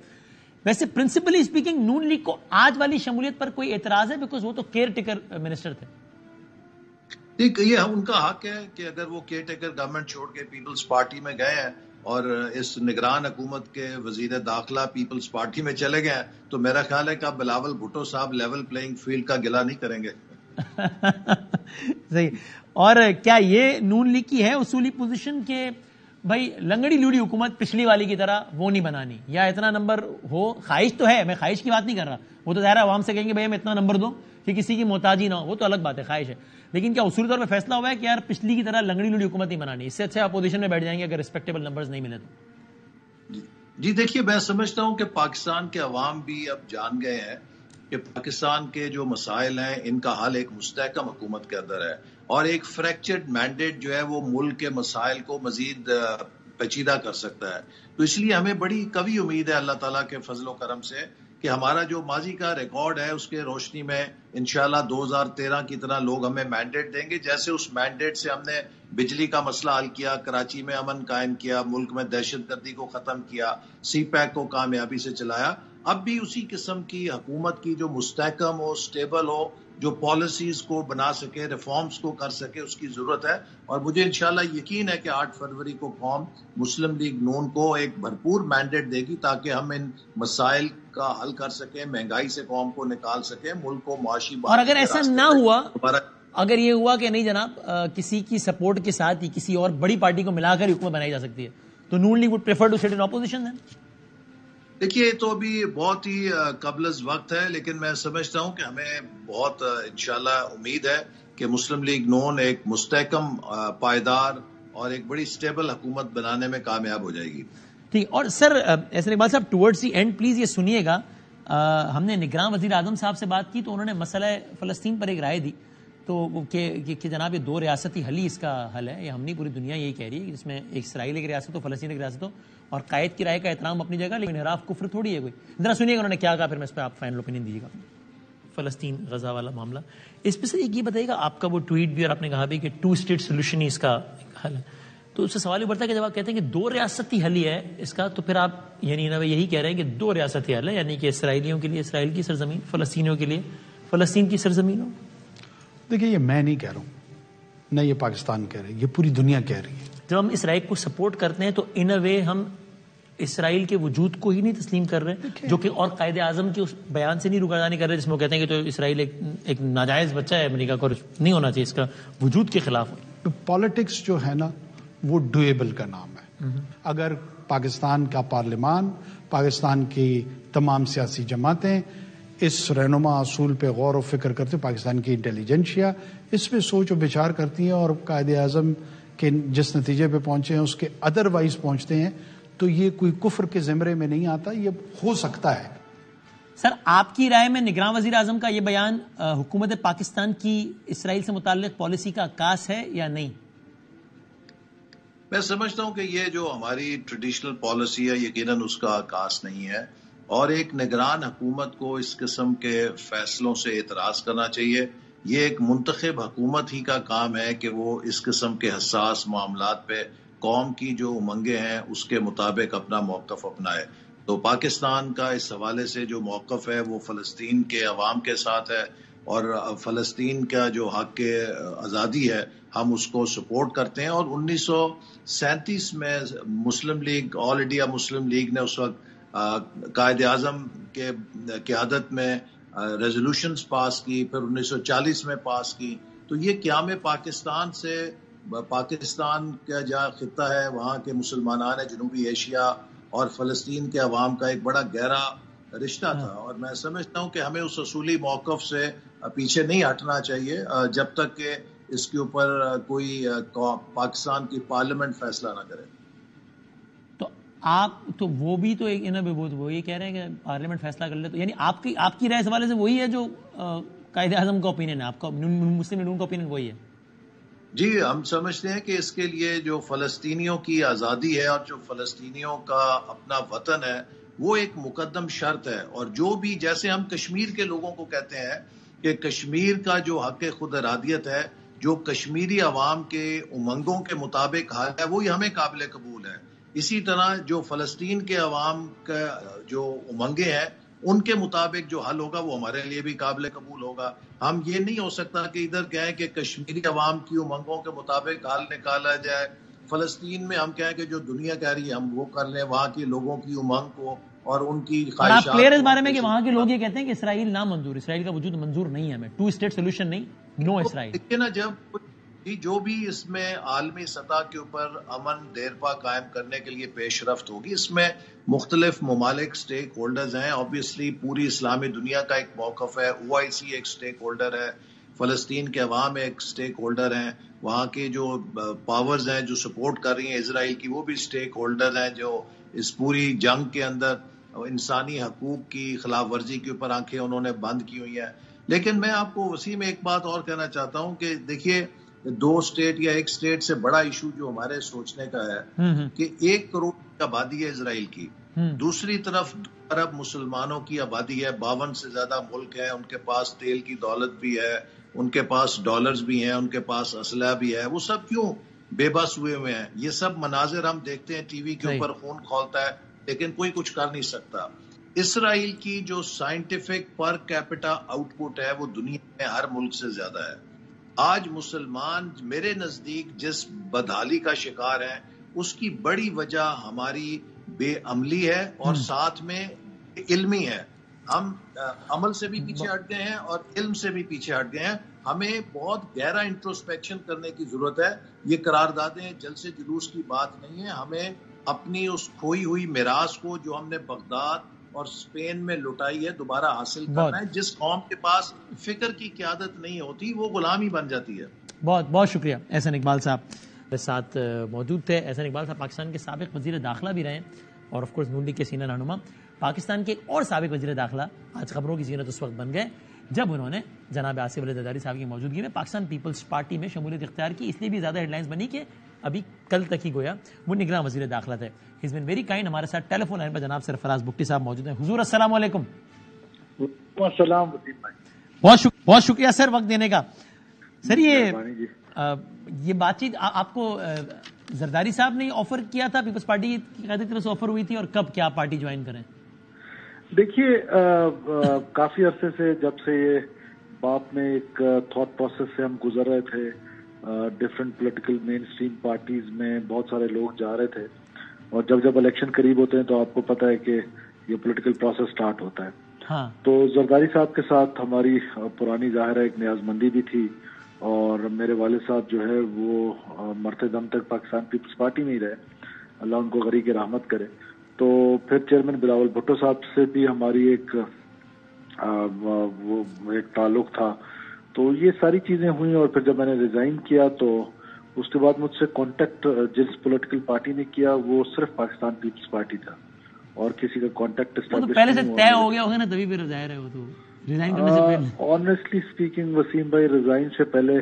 ویسے پرنسپلی اسپیکنگ نون لیگ کو آج والی شمولیت پر کوئی اعتراض ہے؟ بیکاز وہ تو کیئر ٹیکر منسٹر تھے. ٹھیک، یہ ان کا حق ہے کہ اگر وہ کیئر ٹیکر گورنمنٹ چھوڑ کے پیپلز پارٹی میں گئے ہیں اور اس نگران حکومت کے وزیر داخلہ پیپلز پارٹی میں چلے گئے ہیں تو میرا خیال ہے کہ بلاول بھٹو صاحب لیول پلینگ فیلڈ کا گلہ نہیں کریں گے. صحیح. اور کیا یہ نون لیگ کی ہے اصولی پوزیشن کہ بھائی لنگڑی لوڑی حکومت پچھلی والی کی طرح وہ نہیں بنانی، یا اتنا نمبر ہو؟ خواہش تو ہے، میں خواہش کی بات نہیں کر رہا، وہ تو ظاہر ہے عوام سے کہیں گے بھائی ہمیں اتنا نمبر دو کہ کسی کی محتاجی نہ ہو، وہ تو الگ بات ہے، خواہش ہے. لیکن کیا اصولی طور پہ فیصلہ ہوا ہے کہ یار پچھلی کی طرح لنگڑی لوڑی حکومت نہیں بنانی، اس سے اچھا اپوزیشن میں بیٹھ جائیں گے اگر ریسپیکٹیبل نمبرز نہیں ملے تو؟ جی دیکھیے، میں سمجھتا ہوں کہ پاکستان کے عوام بھی اب جان گئے ہیں کہ پاکستان کے جو مسائل ہیں ان کا حل ایک مستحکم حکومت کے اندر ہے، اور ایک فریکچرڈ مینڈیٹ جو ہے وہ ملک کے مسائل کو مزید پیچیدہ کر سکتا ہے. تو اس لیے ہمیں بڑی قوی امید ہے اللہ تعالیٰ کے فضل و کرم سے کہ ہمارا جو ماضی کا ریکارڈ ہے اس کے روشنی میں انشاءاللہ 2013 کی طرح لوگ ہمیں مینڈیٹ دیں گے. جیسے اس مینڈیٹ سے ہم نے بجلی کا مسئلہ حل کیا، کراچی میں امن قائم کیا، ملک میں دہشت گردی کو ختم کیا، سی پیک کو کامیابی سے چلایا، اب بھی اسی قسم کی حکومت کی جو مستحکم ہو، سٹیبل ہو، جو پالیسیز کو بنا سکے، ریفارمز کو کر سکے، اس کی ضرورت ہے. اور مجھے انشاءاللہ یقین ہے کہ 8 فروری کو قوم مسلم لیگ نون کو ایک بھرپور مینڈیٹ دے گی تاکہ ہم ان مسائل کا حل کر سکیں، مہنگائی سے قوم کو نکال سکیں، ملک کو معاشی. اور اگر ایسا نہ ہوا، اگر یہ ہوا کہ نہیں جناب کسی کی سپورٹ کے ساتھ ہی کسی اور بڑی پارٹی کو ملا کر حکومت بنائی جا سکتی ہے، تو نون league would prefer to sit in opposition دین؟ دیکھیے تو ابھی بہت ہی قبل از وقت ہے، لیکن میں سمجھتا ہوں کہ ہمیں بہت انشاءاللہ امید ہے کہ مسلم لیگ نون ایک مستحکم، پائیدار اور ایک بڑی سٹیبل حکومت بنانے میں کامیاب ہو جائے گی. ٹھیک. اور سر احسن اقبال صاحب ٹورڈز دی اینڈ پلیز یہ سنیے گا، ہم نے نگراں وزیر اعظم صاحب سے بات کی تو انہوں نے مسئلہ فلسطین پر ایک رائے دی تو کہ جناب یہ 2 ریاستی حل ہی اس کا حل ہے. یہ ہم نہیں، پوری دنیا یہی کہہ رہی ہے کہ جس میں ایک اسرائیل ایک ریاست ہو، فلسطین ایک ریاست ہو، اور قائد کی رائے کا احترام اپنی جگہ، لیکن انحراف کفر تھوڑی ہے کوئی. ذرا سنیے گا انہوں نے کیا کہا، پھر میں اس پہ آپ فائنل اوپینین دیجیے گا. فلسطین غزہ والا معاملہ، اس پہ سر یہ بتائیے گا آپ کا وہ ٹویٹ بھی، اور آپ نے کہا بھی کہ 2 اسٹیٹ سولوشن ہی اس کا حل ہے. تو اس سے سوال یہ بڑھتا ہے کہ جب آپ کہتے ہیں کہ 2 ریاستی حل ہی ہے اس کا، تو پھر آپ یعنی یہی کہہ رہے ہیں کہ 2 ریاستی حل ہے، یعنی کہ اسرائیلیوں کے لیے اسرائیل کی سرزمین، فلسطینیوں کے لیے فلسطین کی سرزمین ہو. دیکھیے یہ میں نہیں کہہ رہا ہوں، نہ یہ پاکستان کہہ رہے، یہ پوری دنیا کہہ رہی ہے. جب ہم اسرائیل کو سپورٹ کرتے ہیں تو ان اے وے ہم اسرائیل کے وجود کو ہی نہیں تسلیم کر رہے، جو کہ اور قائد اعظم کے اس بیان سے نہیں روگردانی کر رہے جس میں وہ کہتے ہیں کہ تو اسرائیل ایک ناجائز بچہ ہے امریکہ کو، نہیں ہونا چاہیے، اس کا وجود کے خلاف. پالیٹکس جو ہے نا وہ ڈویبل کا نام ہے. اگر پاکستان کا پارلیمان، پاکستان کی تمام سیاسی جماعتیں اس رہنما اصول پہ غور و فکر کرتے، پاکستان کی انٹیلیجنشیا اس پہ سوچ و بچار کرتی ہیں اور قائد اعظم کے جس نتیجے پہ پہنچے ہیں اس کے ادر وائز پہنچتے ہیں، تو یہ کوئی کفر کے زمرے میں نہیں آتا، یہ ہو سکتا ہے. سر آپ کی رائے میں نگراں وزیر اعظم کا یہ بیان حکومت پاکستان کی اسرائیل سے متعلق پالیسی کا عکاس ہے یا نہیں؟ میں سمجھتا ہوں کہ یہ جو ہماری ٹریڈیشنل پالیسی ہے یقیناً اس کا عکاس نہیں ہے، اور ایک نگران حکومت کو اس قسم کے فیصلوں سے اعتراض کرنا چاہیے. یہ ایک منتخب حکومت ہی کا کام ہے کہ وہ اس قسم کے حساس معاملات پہ قوم کی جو امنگیں ہیں اس کے مطابق اپنا موقف اپنائے. تو پاکستان کا اس حوالے سے جو موقف ہے وہ فلسطین کے عوام کے ساتھ ہے، اور فلسطین کا جو حق آزادی ہے ہم اس کو سپورٹ کرتے ہیں. اور 1937 میں مسلم لیگ، آل انڈیا مسلم لیگ نے اس وقت قائد اعظم کے قیادت میں ریزولوشنز پاس کی، پھر 1940 میں پاس کی. تو یہ قیام پاکستان سے پاکستان کا جہاں خطہ ہے وہاں کے مسلمانان جنوبی ایشیا اور فلسطین کے عوام کا ایک بڑا گہرا رشتہ تھا، اور میں سمجھتا ہوں کہ ہمیں اس اصولی موقف سے پیچھے نہیں ہٹنا چاہیے جب تک کہ اس کے اوپر کوئی پاکستان کی پارلیمنٹ فیصلہ نہ کرے. تو آپ تو وہ بھی تو ایک وہ یہ کہہ رہے ہیں کہ پارلیمنٹ فیصلہ کر لے، تو یعنی آپ کی رائے اس حوالے سے وہی ہے جو قائد اعظم کا اوپینین ہے، آپ کا مسلم لیگوں کا اوپینین وہی ہے؟ جی، ہم سمجھتے ہیں کہ اس کے لیے جو فلسطینیوں کی آزادی ہے اور جو فلسطینیوں کا اپنا وطن ہے وہ ایک مقدم شرط ہے، اور جو بھی جیسے ہم کشمیر کے لوگوں کو کہتے ہیں کہ کشمیر کا جو حق خود ارادیت ہے، جو کشمیری عوام کے امنگوں کے مطابق حال ہے، وہی ہمیں قابل قبول ہے. اسی طرح جو فلسطین کے عوام کا جو امنگیں ہیں ان کے مطابق جو حل ہوگا وہ ہمارے لیے بھی قابل قبول ہوگا. ہم یہ نہیں ہو سکتا کہ ادھر کہیں کہ کشمیری عوام کی امنگوں کے مطابق حل نکالا جائے، فلسطین میں ہم کہیں کہ جو دنیا کہہ رہی ہے ہم وہ کر لیں، وہاں کے لوگوں کی امنگ کو اور ان کی خواہشات. آپ کلیئر اس بارے میں کہ وہاں کے لوگ یہ کہتے ہیں کہ اسرائیل نامنظور، اسرائیل کا وجود منظور نہیں ہے، ہمیں 2 اسٹیٹ سولوشن نہیں، نو اسرائیل. دیکھیے نا، جب جو بھی اس میں عالمی سطح کے اوپر امن دیرپا قائم کرنے کے لیے پیش رفت ہوگی، اس میں مختلف ممالک سٹیک ہولڈرز ہیں. آبویسلی پوری اسلامی دنیا کا ایک موقف ہے، OIC ایک سٹیک ہولڈر ہے، فلسطین کے عوام ایک سٹیک ہولڈر ہیں، وہاں کے جو پاورز ہیں جو سپورٹ کر رہی ہیں اسرائیل کی وہ بھی سٹیک ہولڈر ہیں، جو اس پوری جنگ کے اندر انسانی حقوق کی خلاف ورزی کے اوپر آنکھیں انہوں نے بند کی ہوئی ہیں. لیکن میں آپ کو وسیم ایک بات اور کہنا چاہتا ہوں کہ دیکھیے 2 اسٹیٹ یا ایک اسٹیٹ سے بڑا ایشو جو ہمارے سوچنے کا ہے کہ 1 کروڑ کی آبادی ہے اسرائیل کی، دوسری طرف 2 ارب مسلمانوں کی آبادی ہے، 52 سے زیادہ ملک ہیں، ان کے پاس تیل کی دولت بھی ہے، ان کے پاس ڈالرز بھی ہیں، ان کے پاس اسلحہ بھی ہے. وہ سب کیوں بے بس ہوئے ہیں؟ یہ سب مناظر ہم دیکھتے ہیں ٹی وی کے اوپر، خون کھولتا ہے لیکن کوئی کچھ کر نہیں سکتا. اسرائیل کی جو scientific per capita out put ہے وہ دنیا میں ہر ملک سے زیادہ ہے. آج مسلمان میرے نزدیک جس بدحالی کا شکار ہیں اس کی بڑی وجہ ہماری بے عملی ہے اور ساتھ میں علمی ہے. ہم عمل سے بھی پیچھے ہٹ گئے ہیں اور علم سے بھی پیچھے ہٹ گئے ہیں. ہمیں بہت گہرا انٹروسپیکشن کرنے کی ضرورت ہے. یہ قراردادیں جلسے جلوس کی بات نہیں ہے. ہمیں اپنی اس کھوئی ہوئی میراث کو جو ہم نے بغداد اور اسپین میں لٹائی ہے دوبارہ حاصل کرنا ہے. جس قوم کے پاس فکر کی قیادت نہیں ہوتی وہ غلامی بن جاتی ہے. بہت بہت شکریہ. احسن اقبال صاحب ساتھ موجود تھے. احسن اقبال صاحب پاکستان کے سابق وزیر داخلہ بھی رہے اور آف کورس نون لیگ کے سینئر رہنما. پاکستان کے ایک اور سابق وزیر داخلہ آج خبروں کی زینت اس وقت بن گئے جب انہوں نے جناب آصف علی زرداری صاحب کی موجودگی میں پاکستان پیپلز پارٹی میں شمولیت اختیار کی. اس لیے بھی زیادہ ہیڈ لائنز بنی کہ ابھی کل تک ہی گویا وہ نگراں وزیر داخلہ تھے. Has been very kind. ہمارے ساتھ ٹیلی فون لائن پر جناب سرفراز بگٹی صاحب موجود ہیں. حضور السلام علیکم. السلام وسیم بھائی. بہت شکریہ سر وقت دینے کا. سر یہ بات چیت آپ کو زرداری صاحب نے آفر کیا تھا، پیپلز پارٹی کی قیادت کی طرف سے آفر ہوئی تھی، اور کب کیا پارٹی جوائن کریں؟ دیکھیے کافی عرصے سے جب سے یہ باپ میں ایک تھاٹ پروسیس سے ہم گزر رہے تھے، ڈفرینٹ پولیٹیکل مین اسٹریم پارٹیز میں بہت سارے لوگ جا رہے تھے، اور جب الیکشن قریب ہوتے ہیں تو آپ کو پتہ ہے کہ یہ پولیٹیکل پروسیس سٹارٹ ہوتا ہے. ہاں. تو زرداری صاحب کے ساتھ ہماری پرانی ظاہر ایک نیاز مندی بھی تھی، اور میرے والد صاحب جو ہے وہ مرتے دم تک پاکستان پیپلز پارٹی میں ہی رہے، اللہ ان کو غریق رحمت کرے. تو پھر چیئرمین بلاول بھٹو صاحب سے بھی ہماری ایک تعلق تھا. تو یہ ساری چیزیں ہوئیں، اور پھر جب میں نے ریزائن کیا تو اس کے بعد مجھ سے کانٹیکٹ جس پولیٹیکل پارٹی نے کیا وہ صرف پاکستان پیپلز پارٹی تھا، اور کسی کا کانٹیکٹ اسٹیبلش پہلے سے طے ہو گیا ہوگا نا، تبھی پھر ظاہر ہے وہ تو ریزائن کرنے سے پہلے. آنیسٹلی اسپیکنگ وسیم بھائی، ریزائن سے پہلے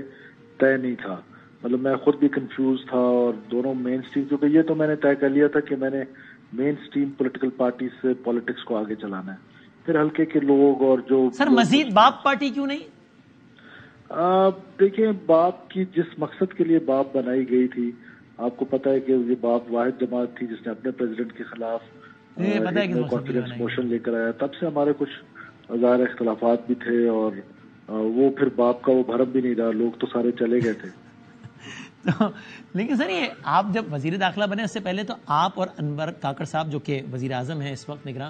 طے نہیں تھا. مطلب میں خود بھی کنفیوز تھا، اور دونوں مین اسٹریم، کیونکہ یہ تو میں نے طے کر لیا تھا کہ میں نے مین اسٹریم پولیٹیکل پارٹی سے پالیٹکس کو آگے چلانا ہے. پھر ہلکے کے لوگ اور جو سر مزید باپ پارٹی کیوں نہیں؟ دیکھیں، باپ کی جس مقصد کے لیے باپ بنائی گئی تھی، آپ کو پتا ہے کہ یہ باپ واحد جماعت تھی جس نے اپنے پریزیڈنٹ کے خلاف کانفیڈنس موشن لے کر آیا. تب سے ہمارے کچھ ظاہر اختلافات بھی تھے، اور وہ پھر باپ کا وہ بھرم بھی نہیں رہا، لوگ تو سارے چلے گئے تھے. لیکن سر یہ آپ جب وزیر داخلہ بنے اس سے پہلے تو آپ اور انور کاکڑ صاحب جو کہ وزیر اعظم ہیں اس وقت نگراں،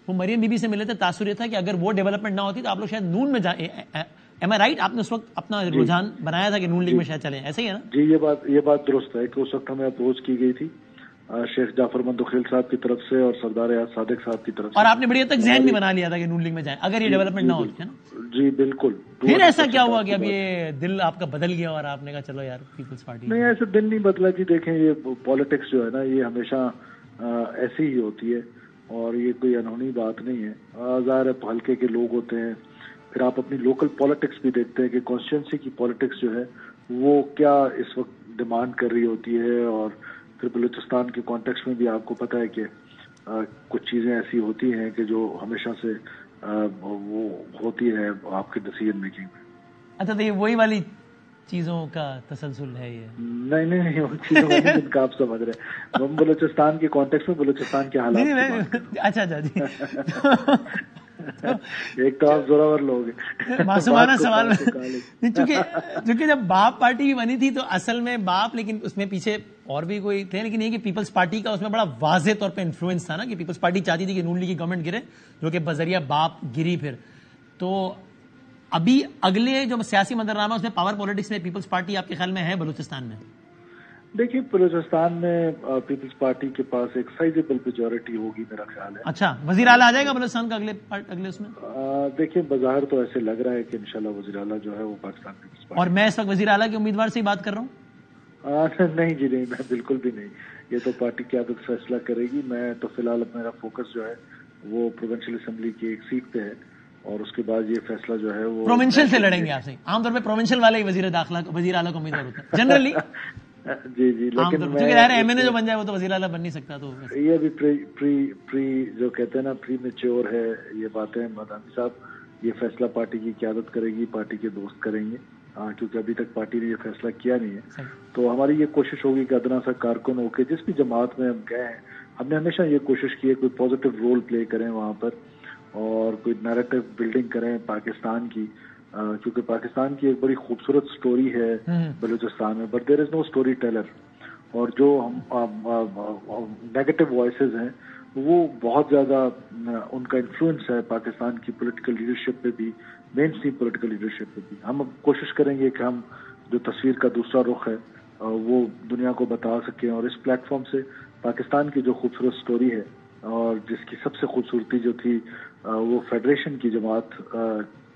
وہ مریم بی بی سے ملے تھے. تاثر یہ تھا کہ اگر وہ ڈیولپمنٹ نہ ہوتی تو آپ لوگ شاید نون میں ایم آئی رائٹ؟ آپ نے اس وقت اپنا رجحان بنایا تھا کہ نون لیگ میں شاید چلیں، ایسا ہی ہے نا؟ جی یہ بات درست ہے کہ اس وقت ہمیں اپروچ کی گئی تھی شیخ جعفر مندخیل صاحب کی طرف سے اور سردار ایاز صادق صاحب کی طرف سے، اور آپ نے بڑی حد تک ذہن بھی بنا لیا تھا کہ نون لیگ میں جائیں اگر یہ ڈیولپمنٹ نہ ہوتی ہے نا؟ جی بالکل. پھر ایسا کیا ہوا کہ اب یہ دل آپ کا بدل گیا اور آپ نے کہا چلو یار پیپلز پارٹی؟ نہیں، ایسے دل نہیں بدلا جی. دیکھیں یہ پالیٹکس جو ہے نا یہ ہمیشہ ایسی ہی ہوتی ہے اور یہ کوئی انہونی بات نہیں ہے. ظاہر ہے حلقے کے لوگ ہوتے ہیں، پھر آپ اپنی لوکل پالیٹکس بھی دیکھتے ہیں کہ کانسٹیٹوئنسی کی پالیٹکس جو ہے وہ کیا اس وقت ڈیمانڈ کر رہی ہوتی ہے. اور پھر بلوچستان کے کانٹیکس میں بھی آپ کو پتہ ہے کہ کچھ چیزیں ایسی ہوتی ہیں کہ جو ہمیشہ سے وہ ہوتی ہے آپ کے ڈیسیژن میکنگ میں. اچھا تو یہ وہی والی چیزوں کا تسلسل ہے یہ؟ نہیں ان چیزوں کا جن کا آپ سمجھ رہے ہیں. ہم بلوچستان کے کانٹیکس میں بلوچستان کے حالات. اچھا جی. ایک تو آپ زوراور لوگ ہیں. معصومانہ سوال میں چونکہ جب باپ پارٹی بھی بنی تھی تو اصل میں باپ، لیکن اس میں پیچھے اور بھی کوئی تھے، لیکن یہ کہ پیپلز پارٹی کا اس میں بڑا واضح طور پہ انفلوئنس تھا نا کہ پیپلز پارٹی چاہتی تھی کہ نون لیگ کی گورنمنٹ گرے، جو کہ بذریعہ باپ گری. پھر تو ابھی اگلے جو سیاسی منظرنامہ اس میں پاور پالیٹکس میں پیپلز پارٹی آپ کے خیال میں ہے بلوچستان میں؟ دیکھیے بلوچستان میں پیپلز پارٹی کے پاس ایک سائزیبل میجورٹی ہوگی میرا خیال ہے. اچھا وزیر اعلیٰ آ جائے گا بلوچستان کا اگلے اس میں؟ دیکھیے بظاہر تو ایسے لگ رہا ہے کہ انشاءاللہ وزیر اعلیٰ جو ہے وہ پاکستان پیپلز پارٹی. اور میں اس وقت وزیر اعلیٰ کے امیدوار سے ہی بات کر رہا ہوں؟ نہیں جی نہیں، میں بالکل بھی نہیں. یہ تو پارٹی قیادت فیصلہ کرے گی. میں تو فی الحال میرا فوکس جو ہے وہ پروونشل اسمبلی کی ایک سیٹ پہ ہے اور اس کے بعد یہ فیصلہ جو ہے وہ پروونشل سے لڑیں گے آپ سے. عام طور پہ پروونشل والے ہی وزیر اعلیٰ کو امیدوار ہوتا ہے جنرلی. جی لیکن ایم این اے جو بن جائے وہ تو وزیر اعلیٰ بن نہیں سکتا. تو یہ بھی پری جو کہتے ہیں نا پری میچور ہے یہ باتیں. مدانی صاحب یہ فیصلہ پارٹی کی قیادت کرے گی، پارٹی کے دوست کریں گے کیونکہ ابھی تک پارٹی نے یہ فیصلہ کیا نہیں ہے. تو ہماری یہ کوشش ہوگی کہ ادنا سا کارکن ہو کے جس بھی جماعت میں ہم گئے ہیں ہم نے ہمیشہ یہ کوشش کی ہے کوئی پازیٹیو رول پلے کریں وہاں پر اور کوئی نیریٹو بلڈنگ کریں پاکستان کی، کیونکہ پاکستان کی ایک بڑی خوبصورت سٹوری ہے بلوچستان میں، but there is no story teller. اور جو نیگیٹو وائسز ہیں وہ بہت زیادہ ان کا انفلوئنس ہے پاکستان کی پولیٹیکل لیڈرشپ پہ بھی، مین اسٹریم پولیٹیکل لیڈرشپ پہ بھی. ہم کوشش کریں گے کہ ہم جو تصویر کا دوسرا رخ ہے وہ دنیا کو بتا سکیں اور اس پلیٹ فارم سے پاکستان کی جو خوبصورت سٹوری ہے اور جس کی سب سے خوبصورتی جو تھی وہ فیڈریشن کی جماعت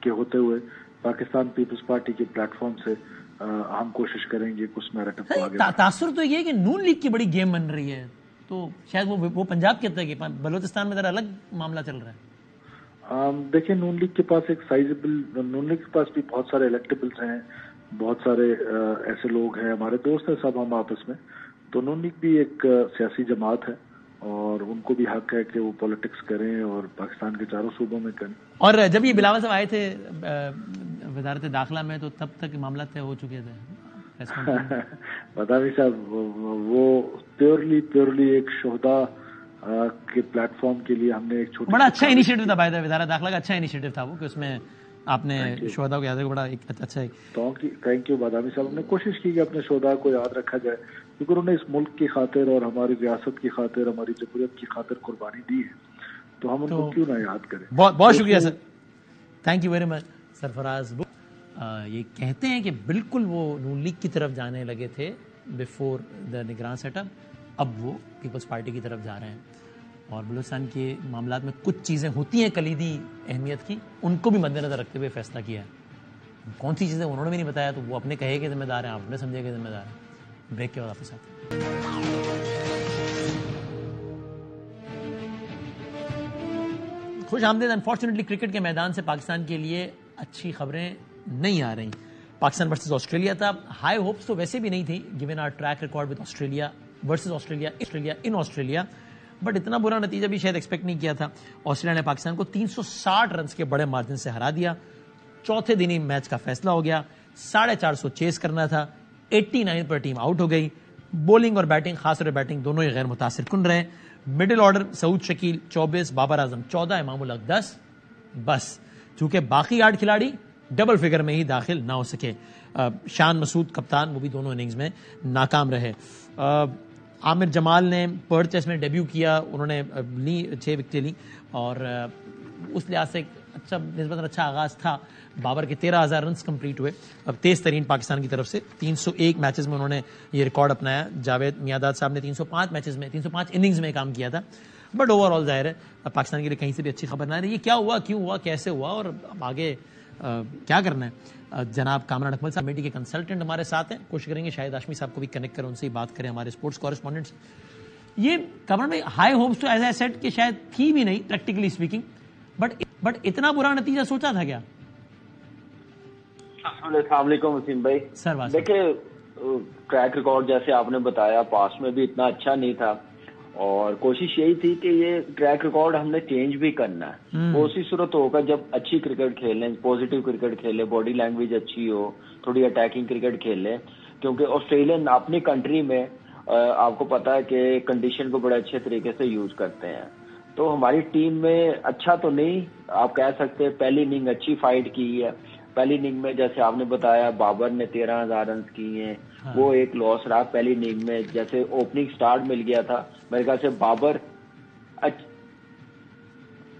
کے ہوتے ہوئے پاکستان پیپلز پارٹی کے پلیٹ فارم سے ہم کوشش کریں گے کچھ نیریٹو کو آگے. تاثر تو یہ ہے کہ نون لیگ کی بڑی گیم بن رہی ہے تو شاید وہ پنجاب کے تک بلوچستان میں ذرا الگ معاملہ چل رہا ہے. دیکھیں نون لیگ کے پاس ایک سائزیبل، نون لیگ کے پاس بھی بہت سارے الیکٹیبلز ہیں، بہت سارے ایسے لوگ ہیں ہمارے دوست ہیں سب ہم آپس میں. تو نون لیگ بھی ایک سیاسی جماعت ہے اور ان کو بھی حق ہے کہ وہ پالیٹکس کریں اور پاکستان کے چاروں صوبوں میں کریں. اور جب یہ بلاول صاحب آئے تھے وزارت داخلہ میں تو تب تک معاملہ طے ہو چکے تھے؟ بداوی صاحب وہ پیورلی ایک شہداء کے پلیٹ فارم کے لیے ہم نے ایک چھوٹا بڑا اچھا انیشیٹو تھا بائی دا وزارت داخلہ کا، اچھا انیشیٹو تھا وہ کہ اس میں آپ نے شہداء کو یاد رکھا. بڑا اچھا ہے. تھینک یو بادامی صاحب. ہم نے کوشش کی کہ اپنے شہداء کو یاد رکھا جائے کیونکہ انہوں نے اس ملک کی خاطر اور ہماری ریاست کی خاطر، ہماری جمہوریت کی خاطر قربانی دی ہے تو ہم ان کو کیوں نہ یاد کریں. بہت شکریہ سر، تھینک یو ویری مچ. سرفراز یہ کہتے ہیں کہ بالکل وہ نون لیگ کی طرف جانے لگے تھے بیفور دا نگران سیٹ اپ، اب وہ پیپلز پارٹی کی طرف جا رہے ہیں اور بلوچستان کے معاملات میں کچھ چیزیں ہوتی ہیں کلیدی اہمیت کی، ان کو بھی مد نظر رکھتے ہوئے فیصلہ کیا ہے. کون سی چیزیں انہوں نے بھی نہیں بتایا تو وہ اپنے کہے کے ذمہ دار ہیں، آپ اپنے سمجھے کے ذمہ دار ہیں. بریک کے بعد آپ کے ساتھ خوش آمدید. انفارچونیٹلی کرکٹ کے میدان سے پاکستان کے لیے اچھی خبریں نہیں آ رہی. پاکستان ورسز آسٹریلیا تھا. ہائی ہوپس تو ویسے بھی نہیں تھی given our track record with Australia versus Australia in Australia, but اتنا برا نتیجہ بھی شاید ایکسپیکٹ نہیں کیا تھا. آسٹریلیا نے پاکستان کو 360 رنز کے بڑے مارجن سے ہرا دیا. چوتھے دن ہی میچ کا فیصلہ ہو گیا. 450 چیز کرنا تھا، 89 پر ٹیم آؤٹ ہو گئی. بولنگ اور بیٹنگ، خاص طور پر بیٹنگ دونوں ہی غیر متاثر کن رہے. مڈل آرڈر سعود شکیل 24، بابر اعظم 14، امام الحق 10. بس چونکہ باقی 8 کھلاڑی ڈبل فگر میں ہی داخل نہ ہو سکے. شان مسعود کپتان، وہ بھی دونوں اننگز میں ناکام رہے. عامر جمال نے پرتھ ٹیسٹ میں ڈیبیو کیا، انہوں نے لی 6 وکٹیں لی اور اس لحاظ سے اچھا نسبتاً اچھا آغاز تھا. بابر کے 13,000 رنز کمپلیٹ ہوئے. اب تیز ترین پاکستان کی طرف سے 301 میچز میں انہوں نے یہ ریکارڈ اپنایا. جاوید میانداد صاحب نے 305 میچز میں 305 اننگز میں کام کیا تھا. بٹ اوور آل ظاہر ہے پاکستان کے لیے کہیں سے بھی اچھی خبر نہ رہی. یہ کیا ہوا, کیوں ہوا, کیسے ہوا اور اب آگے کیا کرنا ہے؟ جناب کامران اکمل صاحب کمیٹی کے کنسلٹنٹ ہمارے ساتھ ہیں. کوشش کریں گے شاہد ہاشمی صاحب کو بھی کنیکٹ کریں, ان سے بات کریں, ہمارے اسپورٹس کورسپونڈنٹس. یہ کامران بھائی ہائی ہوپس تو ایز اے سیٹ کہ شاید تھی بھی نہیں پریکٹیکلی اسپیکنگ, بٹ اتنا برا نتیجہ سوچا تھا کیا؟ السلام علیکم وسیم بھائی. دیکھیں ٹریک ریکارڈ جیسے آپ نے بتایا پاس میں بھی اتنا اچھا نہیں تھا, اور کوشش یہی تھی کہ یہ ٹریک ریکارڈ ہم نے چینج بھی کرنا ہے. وہ اسی صورت ہوگا جب اچھی کرکٹ کھیلیں, پازیٹیو کرکٹ کھیلیں, باڈی لینگویج اچھی ہو, تھوڑی اٹیکنگ کرکٹ کھیلیں. کیونکہ آسٹریلین اپنی کنٹری میں آپ کو پتا ہے کہ کنڈیشن کو بڑے اچھے طریقے سے یوز کرتے ہیں. تو ہماری ٹیم میں اچھا تو نہیں آپ کہہ سکتے, پہلی اننگ اچھی فائٹ کی ہے. پہلی اننگ میں جیسے آپ نے بتایا بابر نے 13,000 رنز کیے ہیں, وہ ایک لاس رہا پہلی اننگ میں. جیسے اوپننگ سٹارٹ مل گیا تھا میرے خیال سے بابر.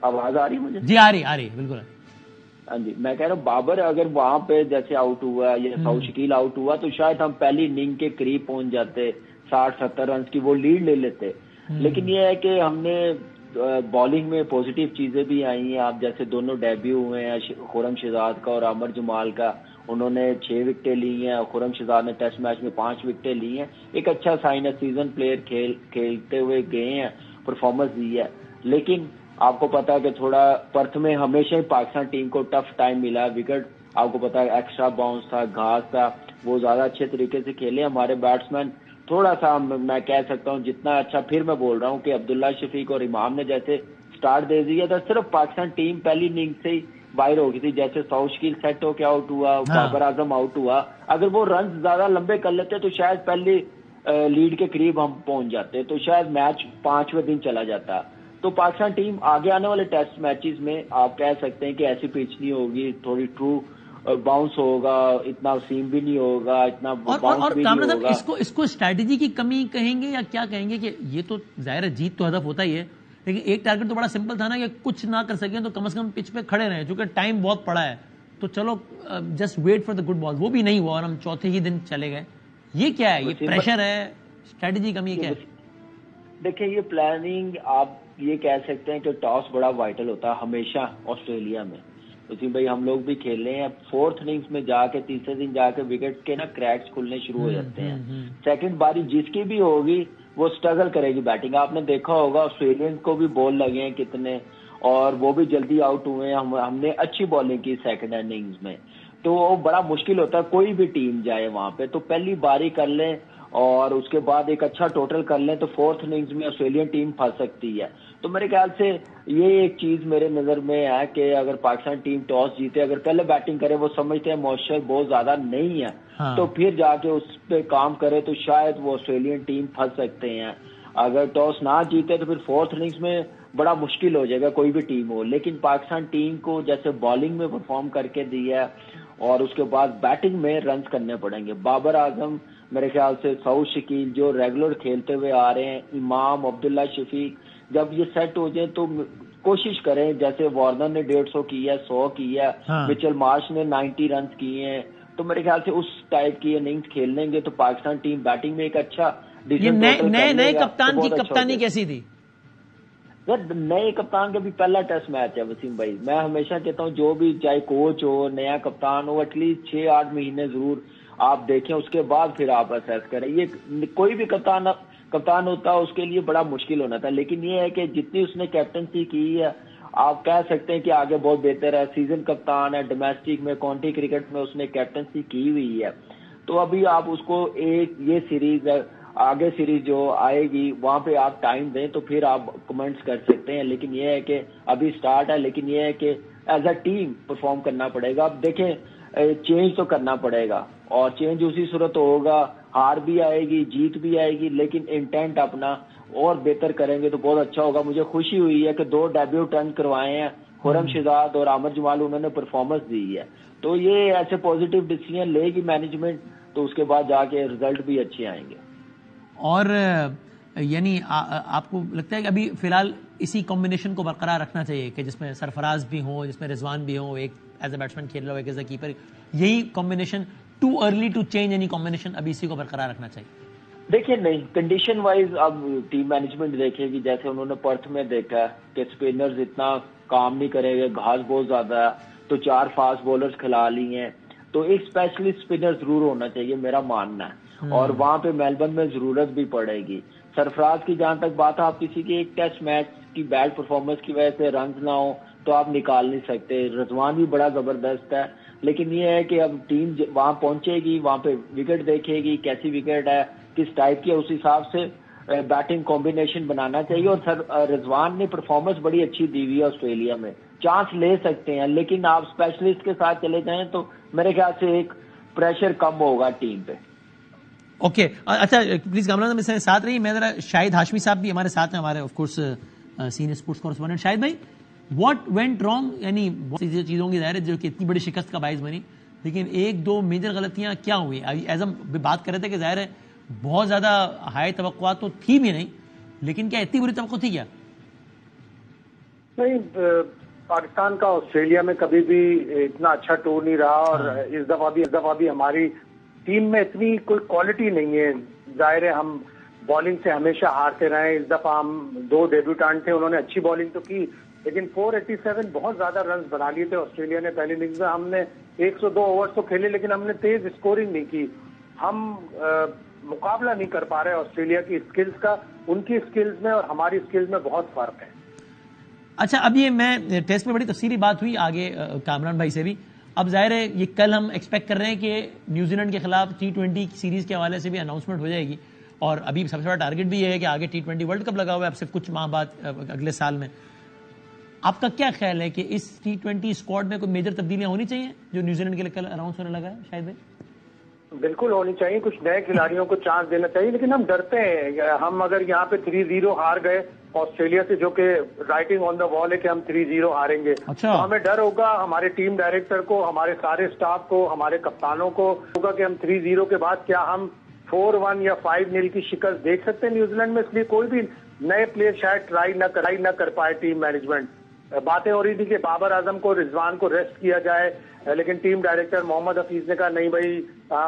آواز آ رہی مجھے؟ جی آ رہی بالکل. ہاں جی, میں کہہ رہا ہوں بابر اگر وہاں پہ جیسے آؤٹ ہوا یا سعود شکیل آؤٹ ہوا تو شاید ہم پہلی اننگ کے قریب پہنچ جاتے, 60-70 رنز کی وہ لیڈ لے لیتے. لیکن یہ ہے کہ ہم نے بالنگ میں پازیٹیو چیزیں بھی آئی ہیں. آپ جیسے دونوں ڈیبیو ہوئے ہیں خرم شہزاد کا اور عامر جمال کا, انہوں نے 6 وکٹیں لی ہیں. خرم شہزاد نے ٹیسٹ میچ میں 5 وکٹیں لی ہیں. ایک اچھا سائن ہے, سیزن پلیئر کھیلتے ہوئے گئے ہیں, پرفارمنس دی ہے. لیکن آپ کو پتا ہے کہ تھوڑا پرتھ میں ہمیشہ ہی پاکستان ٹیم کو ٹف ٹائم ملا. وکٹ آپ کو پتا ہے ایکسٹرا باؤنس تھا, گھاس تھا, وہ زیادہ اچھے طریقے سے کھیلے. ہمارے بیٹسمین تھوڑا سا میں کہہ سکتا ہوں جتنا اچھا, پھر میں بول رہا ہوں کہ عبداللہ شفیق اور امام نے جیسے سٹارٹ دے دیا تھا, صرف پاکستان ٹیم پہلی اننگ سے ہی باہر ہو گئی تھی. جیسے سعود شکیل سیٹ ہو کے آؤٹ ہوا, بابر اعظم آؤٹ ہوا, اگر وہ رنز زیادہ لمبے کر لیتے تو شاید پہلی لیڈ کے قریب ہم پہنچ جاتے, تو شاید میچ 5ویں دن چلا جاتا. تو پاکستان ٹیم آگے آنے والے ٹیسٹ میچز میں آپ کہہ سکتے ہیں کہ ایسی پچ نہیں ہوگی, تھوڑی ٹرو باؤنس ہوگا, اتنا سیم بھی نہیں ہوگا, اتنا باؤنس بھی نہیں ہوگا. اس کو اسٹریٹجی کی کمی کہیں گے یا کیا کہیں گے؟ کہ یہ تو ظاہر ہے جیت تو ہدف ہوتا ہی ہے, لیکن ایک ٹارگٹ تو بڑا سمپل تھا نا کہ کچھ نہ کر سکیں تو کم از کم پچ پہ کھڑے رہیں, چونکہ ٹائم بہت پڑا ہے تو چلو just wait for the good ball. وہ بھی نہیں ہوا اور ہم چوتھے ہی دن چلے گئے. یہ کیا ہے؟ یہ پریشر ہے, اسٹریٹجی کمی کیا ہے؟ دیکھیں یہ پلاننگ آپ یہ کہہ سکتے ہیں کہ ٹاس بڑا وائٹل ہوتا ہے ہمیشہ آسٹریلیا میں. وسیم بھائی ہم لوگ بھی کھیل رہے ہیں, 4th اننگز میں جا کے تیسرے دن جا کے وکٹ کے نا کریکس کھلنے شروع ہو جاتے ہیں. سیکنڈ باری جس کی بھی ہوگی وہ اسٹرگل کرے گی بیٹنگ. آپ نے دیکھا ہوگا آسٹریلین کو بھی بال لگے ہیں کتنے, اور وہ بھی جلدی آؤٹ ہوئے ہیں. ہم نے اچھی بالنگ کی سیکنڈ اننگز میں, تو وہ بڑا مشکل ہوتا ہے کوئی بھی ٹیم جائے وہاں پہ. تو پہلی باری کر لیں اور اس کے بعد ایک اچھا ٹوٹل کر لیں تو 4th اننگز میں آسٹریلین ٹیم پھنس سکتی ہے. تو میرے خیال سے یہ ایک چیز میرے نظر میں ہے کہ اگر پاکستان ٹیم ٹاس جیتے, اگر پہلے بیٹنگ کرے, وہ سمجھتے ہیں موئسچر بہت زیادہ نہیں ہے, تو پھر جا کے اس پہ کام کرے تو شاید وہ آسٹریلین ٹیم پھنس سکتے ہیں. اگر ٹاس نہ جیتے تو پھر 4th اننگز میں بڑا مشکل ہو جائے گا کوئی بھی ٹیم ہو. لیکن پاکستان ٹیم کو جیسے بالنگ میں پرفارم کر کے دیا اور اس کے بعد بیٹنگ میں رنز کرنے پڑیں گے. بابر اعظم میرے خیال سے, سعود شکیل جو ریگولر کھیلتے ہوئے آ رہے ہیں, امام, عبداللہ شفیق, جب یہ سیٹ ہو جائیں تو کوشش کریں جیسے وارنر نے 150 کیا, 100 کیا, مچل مارش نے 90 رنز کیے ہیں. تو میرے خیال سے اس ٹائپ کی اننگز کھیل لیں گے تو پاکستان ٹیم بیٹنگ میں ایک اچھا نئے کپتان کی کپتانی کیسی تھی؟ نئے کپتان کا بھی پہلا ٹیسٹ میچ ہے وسیم بھائی. میں ہمیشہ کہتا ہوں جو بھی چاہے کوچ ہو, نیا کپتان ہو, ایٹ لیسٹ 6-8 مہینے ضرور آپ دیکھیں, اس کے بعد پھر آپ اسیس کریں. یہ کوئی بھی کپتان ہوتا ہے اس کے لیے بڑا مشکل ہونا تھا, لیکن یہ ہے کہ جتنی اس نے کیپٹنسی کی ہے آپ کہہ سکتے ہیں کہ آگے بہت بہتر ہے. سیزن کپتان ہے, ڈومیسٹک میں کاؤنٹی کرکٹ میں اس نے کیپٹنسی کی ہوئی ہے. تو ابھی آپ اس کو ایک یہ سیریز آگے سیریز جو آئے گی وہاں پہ آپ ٹائم دیں تو پھر آپ کمنٹس کر سکتے ہیں. لیکن یہ ہے کہ ابھی سٹارٹ ہے, لیکن یہ ہے کہ ایز اے ٹیم پرفارم کرنا پڑے گا. اب دیکھیں چینج تو کرنا پڑے گا, اور چینج اسی صورت ہوگا, ہار بھی آئے گی, جیت بھی آئے گی, لیکن انٹینٹ اپنا اور بہتر کریں گے تو بہت اچھا ہوگا. مجھے خوشی ہوئی ہے کہ 2 ڈیبیو ٹرن کروائے ہیں, خرم شہزاد اور عامر جمال, انہوں نے پرفارمنس دی ہے. تو یہ ایسے پازیٹیو ڈیسیژن لے گی مینجمنٹ تو اس کے بعد جا کے رزلٹ بھی اچھے آئیں گے. اور یعنی آپ کو لگتا ہے کہ ابھی فی الحال اسی کمبینیشن کو برقرار رکھنا چاہیے کہ جس میں سرفراز بھی ہوں, جس میں رضوان بھی ہوں, ایک ایز اے بیٹسمین کھیل رہا ہو, ایک ایز اے کیپر, یہی combination too early to change any combination, ابھی اسی کو برقرار رکھنا چاہیے؟ دیکھیے نہیں, کنڈیشن وائز اب ٹیم مینجمنٹ دیکھے گی. جیسے انہوں نے پرتھ میں دیکھا کہ اسپنرز اتنا کام نہیں کریں گے, گھاس بہت زیادہ ہے, تو 4 فاسٹ بولرز کھلا لی ہیں, تو ایک اسپیشلسٹ اسپنر ضرور ہونا چاہیے میرا ماننا ہے, اور وہاں پہ میلبرن میں ضرورت بھی پڑے گی. سرفراز کی جہاں تک بات ہے, آپ کسی کی ایک ٹیسٹ میچ کی بیڈ پرفارمنس کی وجہ سے رنز نہ ہو تو آپ نکال نہیں سکتے. رضوان بھی بڑا زبردست ہے, لیکن یہ ہے کہ اب ٹیم وہاں پہنچے گی, وہاں پہ وکٹ دیکھے گی کیسی وکٹ ہے, کس ٹائپ کی ہے, اس حساب سے بیٹنگ کمبینیشن بنانا چاہیے. اور رضوان نے پرفارمنس بڑی اچھی دی ہوئی ہے آسٹریلیا میں, چانس لے سکتے ہیں, لیکن آپ اسپیشلسٹ کے ساتھ چلے جائیں تو میرے خیال سے ایک پریشر کم ہوگا ٹیم پہ. اوکے, اچھا پلیز کامران میرے ساتھ رہی. میں ذرا شاہد ہاشمی صاحب بھی ہمارے ساتھ ہیں, ہمارے of course senior sports correspondent. Shahid بھائی, واٹ وینٹ رانگ, یعنی بہت سی چیزوں کی ظاہر ہے جو کہ اتنی بڑی شکست کا باعث بنی, لیکن 1-2 میجر غلطیاں کیا ہوئی؟ ایز ہم بات کر رہے تھے کہ ظاہر ہے بہت زیادہ ہائی توقعات تو تھی بھی نہیں, لیکن کیا اتنی بری توقع تھی کیا؟ نہیں, پاکستان کا آسٹریلیا میں کبھی بھی اتنا اچھا ٹور نہیں رہا, اور اس دفعہ بھی ہماری ٹیم میں اتنی کوئی کوالٹی نہیں ہے. ظاہر ہے ہم بالنگ سے ہمیشہ ہارتے رہے. اس دفعہ ہم 2 ڈیبیوٹانٹ تھے, انہوں نے اچھی بالنگ تو کی, لیکن 487 بہت زیادہ رنز بنا لیے تھے آسٹریلیا نے پہلی اننگز میں. ہم نے 102 اوورز تو کھیلے, لیکن ہم نے تیز اسکورنگ نہیں کی. ہم مقابلہ نہیں کر پا رہے آسٹریلیا کی اسکلز کا. ان کی اسکلز میں اور ہماری اسکلز میں بہت فرق ہے. اچھا, اب یہ میں ٹیسٹ میں بڑی تفصیلی بات ہوئی آگے کامران بھائی سے بھی. اب ظاہر ہے یہ کل ہم ایکسپیکٹ کر رہے ہیں کہ نیوزی لینڈ کے خلاف T20 سیریز کے حوالے سے بھی اناؤنسمنٹ ہو جائے گی, اور ابھی سب سے بڑا ٹارگیٹ بھی یہ ہے کہ آگے T20 ورلڈ کپ لگا ہوا ہے اب صرف کچھ ماہ بعد اگلے سال میں. آپ کا کیا خیال ہے کہ اس T20 اسکواڈ میں کوئی میجر تبدیلیاں ہونی چاہیے جو نیوزی لینڈ کے لیے کل اناؤنس ہونے لگا ہے؟ شاید بھائی بالکل ہونی چاہیے, کچھ نئے کھلاڑیوں کو چانس دینا چاہیے, لیکن ہم ڈرتے ہیں. ہم اگر یہاں پہ 3-0 ہار گئے آسٹریلیا سے, جو کہ رائٹنگ آن دا وال ہے کہ ہم 3-0 ہاریں گے, تو ہمیں ڈر ہوگا, ہمارے ٹیم ڈائریکٹر کو, ہمارے سارے سٹاف کو, ہمارے کپتانوں کو ہوگا کہ ہم 3-0 کے بعد کیا ہم 4-1 یا 5-0 کی شکست دیکھ سکتے ہیں نیوزی لینڈ میں. اس لیے کوئی بھی نئے پلیئر شاید ٹرائی نہ کر پائے ٹیم مینجمنٹ. باتیں ہو رہی تھی کہ بابر اعظم کو, رضوان کو ریسٹ کیا جائے, لیکن ٹیم ڈائریکٹر محمد حفیظ نے کہا نہیں بھائی,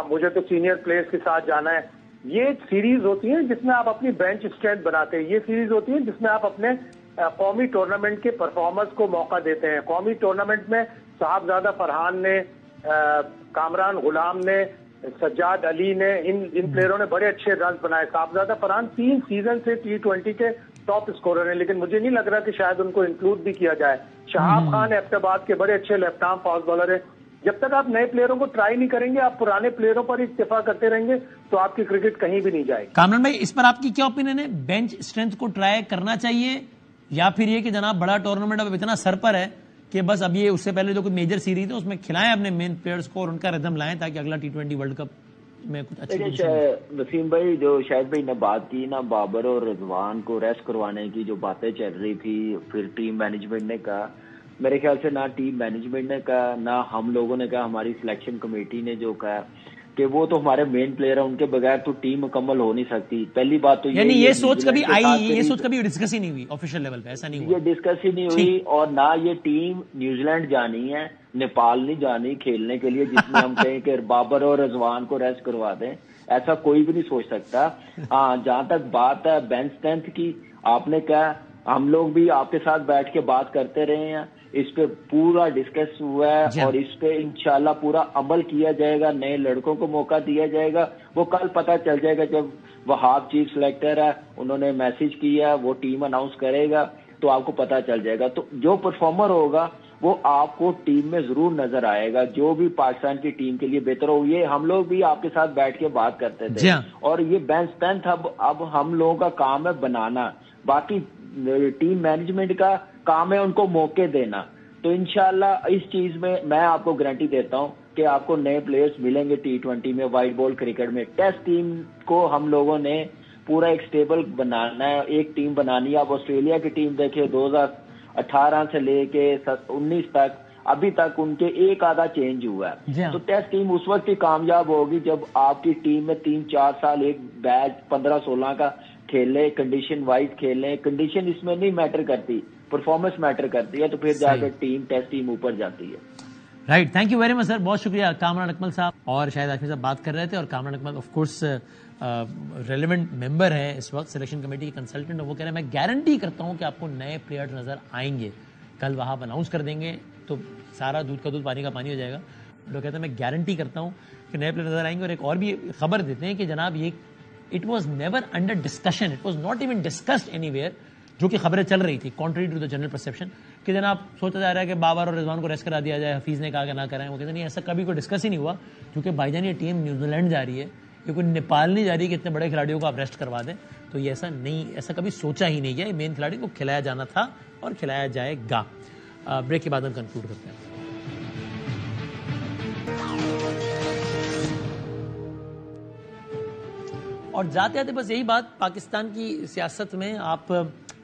مجھے تو سینئر پلیئرز کے ساتھ جانا ہے. یہ سیریز ہوتی ہے جس میں آپ اپنی بینچ اسٹرینتھ بناتے ہیں. یہ سیریز ہوتی ہے جس میں آپ اپنے قومی ٹورنامنٹ کے پرفارمنس کو موقع دیتے ہیں. قومی ٹورنامنٹ میں صاحبزادہ فرحان نے, کامران غلام نے, سجاد علی نے, ان پلیئروں نے بڑے اچھے رنز بنائے. صاحبزادہ فرحان 3 سیزن سے T20 کے ٹاپ اسکورر ہیں, لیکن مجھے نہیں لگ رہا کہ شاید ان کو انکلوڈ بھی کیا جائے. شہاب خان ایبٹ آباد کے بڑے اچھے لیفٹ آرم فاسٹ بالر ہیں. جب تک آپ نئے پلیئروں کو ٹرائی نہیں کریں گے, آپ پرانے پلیئروں پر اکتفا کرتے رہیں گے, تو آپ کی کرکٹ کہیں بھی نہیں جائے گی. کامران بھائی, اس پر آپ کی کیا اوپینین ہے؟ بینچ اسٹرینتھ کو ٹرائی کرنا چاہیے, یا پھر یہ کہ جناب بڑا ٹورنامنٹ اب اتنا سر پر ہے کہ بس اب یہ اس سے پہلے جو کوئی میجر سیریز ہے اس میں کھلائیں اپنے مین پلیئرز کو اور ان کا ردم لائیں تاکہ اگلا T20 ورلڈ کپ میں کچھ اچھی. وسیم بھائی, جو شاہد بھائی نے بات کی نا, بابر اور رضوان کو ریسٹ کروانے کی جو باتیں چل رہی تھی, پھر ٹیم مینجمنٹ نے کہا, میرے خیال سے نہ ٹیم مینجمنٹ نے کہا نہ ہم لوگوں نے کہا, ہماری سلیکشن کمیٹی نے جو کہا کہ وہ تو ہمارے مین پلیئر ہیں, ان کے بغیر تو ٹیم مکمل ہو نہیں سکتی. پہلی بات تو یعنی یہ سوچ کبھی آئی, یہ سوچ کبھی ڈسکس ہی نہیں ہوئی آفیشیل لیول پہ, ایسا نہیں ہوا, یہ ڈسکس ہی نہیں ہوئی. اور نہ یہ ٹیم نیوزی لینڈ جانی ہے, نیپال نہیں جانی کھیلنے کے لیے جس میں ہم کہیں کہ بابر اور رضوان کو ریسٹ کروا دیں. ایسا کوئی بھی نہیں سوچ سکتا. ہاں, جہاں تک بات ہے بینچ اسٹرینتھ کی, آپ نے کہا ہم لوگ بھی آپ کے ساتھ بیٹھ کے بات کرتے رہے ہیں, اس پہ پورا ڈسکس ہوا ہے, اور اس پہ انشاءاللہ پورا عمل کیا جائے گا. نئے لڑکوں کو موقع دیا جائے گا. وہ کل پتہ چل جائے گا جب وہاب چیف سلیکٹر ہے, انہوں نے میسج کیا, وہ ٹیم اناؤنس کرے گا تو آپ کو پتہ چل جائے گا. تو جو پرفارمر ہوگا وہ آپ کو ٹیم میں ضرور نظر آئے گا, جو بھی پاکستان کی ٹیم کے لیے بہتر ہو. یہ ہم لوگ بھی آپ کے ساتھ بیٹھ کے بات کرتے تھے, اور یہ بینچ اسٹرینتھ اب ہم لوگوں کا کام ہے بنانا. باقی ٹیم مینجمنٹ کا کام ہے ان کو موقع دینا. تو انشاءاللہ اس چیز میں آپ کو گارنٹی دیتا ہوں کہ آپ کو نئے پلیئرز ملیں گے T20 میں, وائٹ بال کرکٹ میں. ٹیسٹ ٹیم کو ہم لوگوں نے پورا ایک سٹیبل بنانا ہے, ایک ٹیم بنانی ہے. اب آسٹریلیا کی ٹیم دیکھیں 2018 سے لے کے 19 تک, ابھی تک ان کے ایک آدھا چینج ہوا ہے. تو ٹیسٹ ٹیم اس وقت ہی کامیاب ہوگی جب آپ کی ٹیم میں 3-4 سال ایک بیچ 15-16 کا کھیل لیں, کنڈیشن وائز کھیل لیں. کنڈیشن اس میں نہیں میٹر کرتی, پرفارمنس میٹر کرتی ہے, تو پھر جا کے ٹیسٹ ٹیم اوپر جاتی ہے. Right, thank you very much sir, بہت شکریہ. کامران اکمل صاحب اور شاہد ہاشمی صاحب بات کر رہے تھے, اور کامران اکمل آف کورس ریلیونٹ ممبر ہیں اس وقت سلیکشن کمیٹی کے کنسلٹنٹ, اور وہ کہہ رہے ہیں میں گارنٹی کرتا ہوں کہ آپ کو نئے پلیئرز نظر آئیں گے. کل وہاں اناؤنس کر دیں گے تو سارا دودھ کا دودھ پانی کا پانی ہو جائے گا. لوگ کہتے ہیں میں گارنٹی کرتا ہوں کہ نئے پلیئر نظر آئیں گے. اور ایک اور بھی خبر دیتے ہیں کہ جناب یہ it was never under discussion, it was not even discussed anywhere, جو کہ خبریں چل رہی تھی contrary to the general perception, کہ جناب سوچا جا رہا ہے کہ بابر اور رضوان کو ریسٹ کرا دیا جائے, حفیظ نے کہا کہ نہ کرائیں. وہ کہتے ہیں نہیں, ایسا کبھی کوئی ڈسکس ہی نہیں ہوا, کیونکہ بھائی جان یہ ٹیم نیوزی لینڈ جا رہی ہے, یہ کوئی نیپال نہیں جا رہی کہ اتنے بڑے کھلاڑیوں کو آپ ریسٹ کروا دیں. تو یہ ایسا نہیں, ایسا کبھی سوچا ہی نہیں گیا. مین کھلاڑی کو کھلایا جانا تھا اور کھلایا جائے گا. بریک کے بعد ہم کنکلوڈ کرتے ہیں. اور جاتے جاتے بس یہی بات, پاکستان کی سیاست میں آپ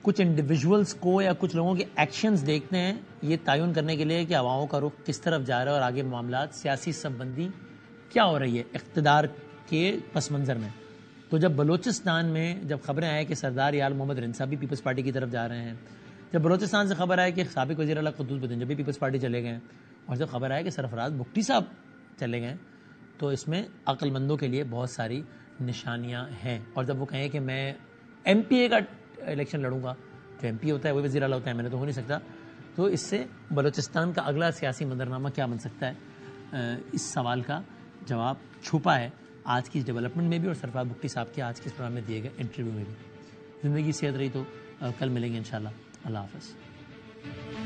کچھ انڈیویجولز کو یا کچھ لوگوں کے ایکشنز دیکھتے ہیں یہ تعین کرنے کے لیے کہ عواموں کا رخ کس طرف جا رہا ہے اور آگے معاملات سیاسی سمبندی کیا ہو رہی ہے اقتدار کے پس منظر میں. تو جب بلوچستان میں جب خبریں آئیں کہ سردار یار محمد رنسا بھی پیپلز پارٹی کی طرف جا رہے ہیں, جب بلوچستان سے خبر آئے کہ سابق وزیر اعلیٰ قدوس بدنجبی پیپلز پارٹی چلے گئے, اور جب خبر آئے کہ سرفراز بگٹی صاحب چلے گئے, تو اس میں عقل مندوں کے لیے بہت ساری نشانیاں ہیں. اور جب وہ کہیں کہ میں ایم پی اے کا الیکشن لڑوں گا, جو ایم پی ہوتا ہے وہ وزیر اعلیٰ ہوتا ہے, میں نے تو ہو نہیں سکتا, تو اس سے بلوچستان کا اگلا سیاسی منظرنامہ کیا بن سکتا ہے, اس سوال کا جواب چھپا ہے آج کی اس ڈیولپمنٹ میں بھی اور سرفراز بگٹی صاحب کے آج کے اس پروگرام میں دیے گئے انٹرویو میں بھی. زندگی صحت رہی تو کل ملیں گے انشاءاللہ. اللہ حافظ.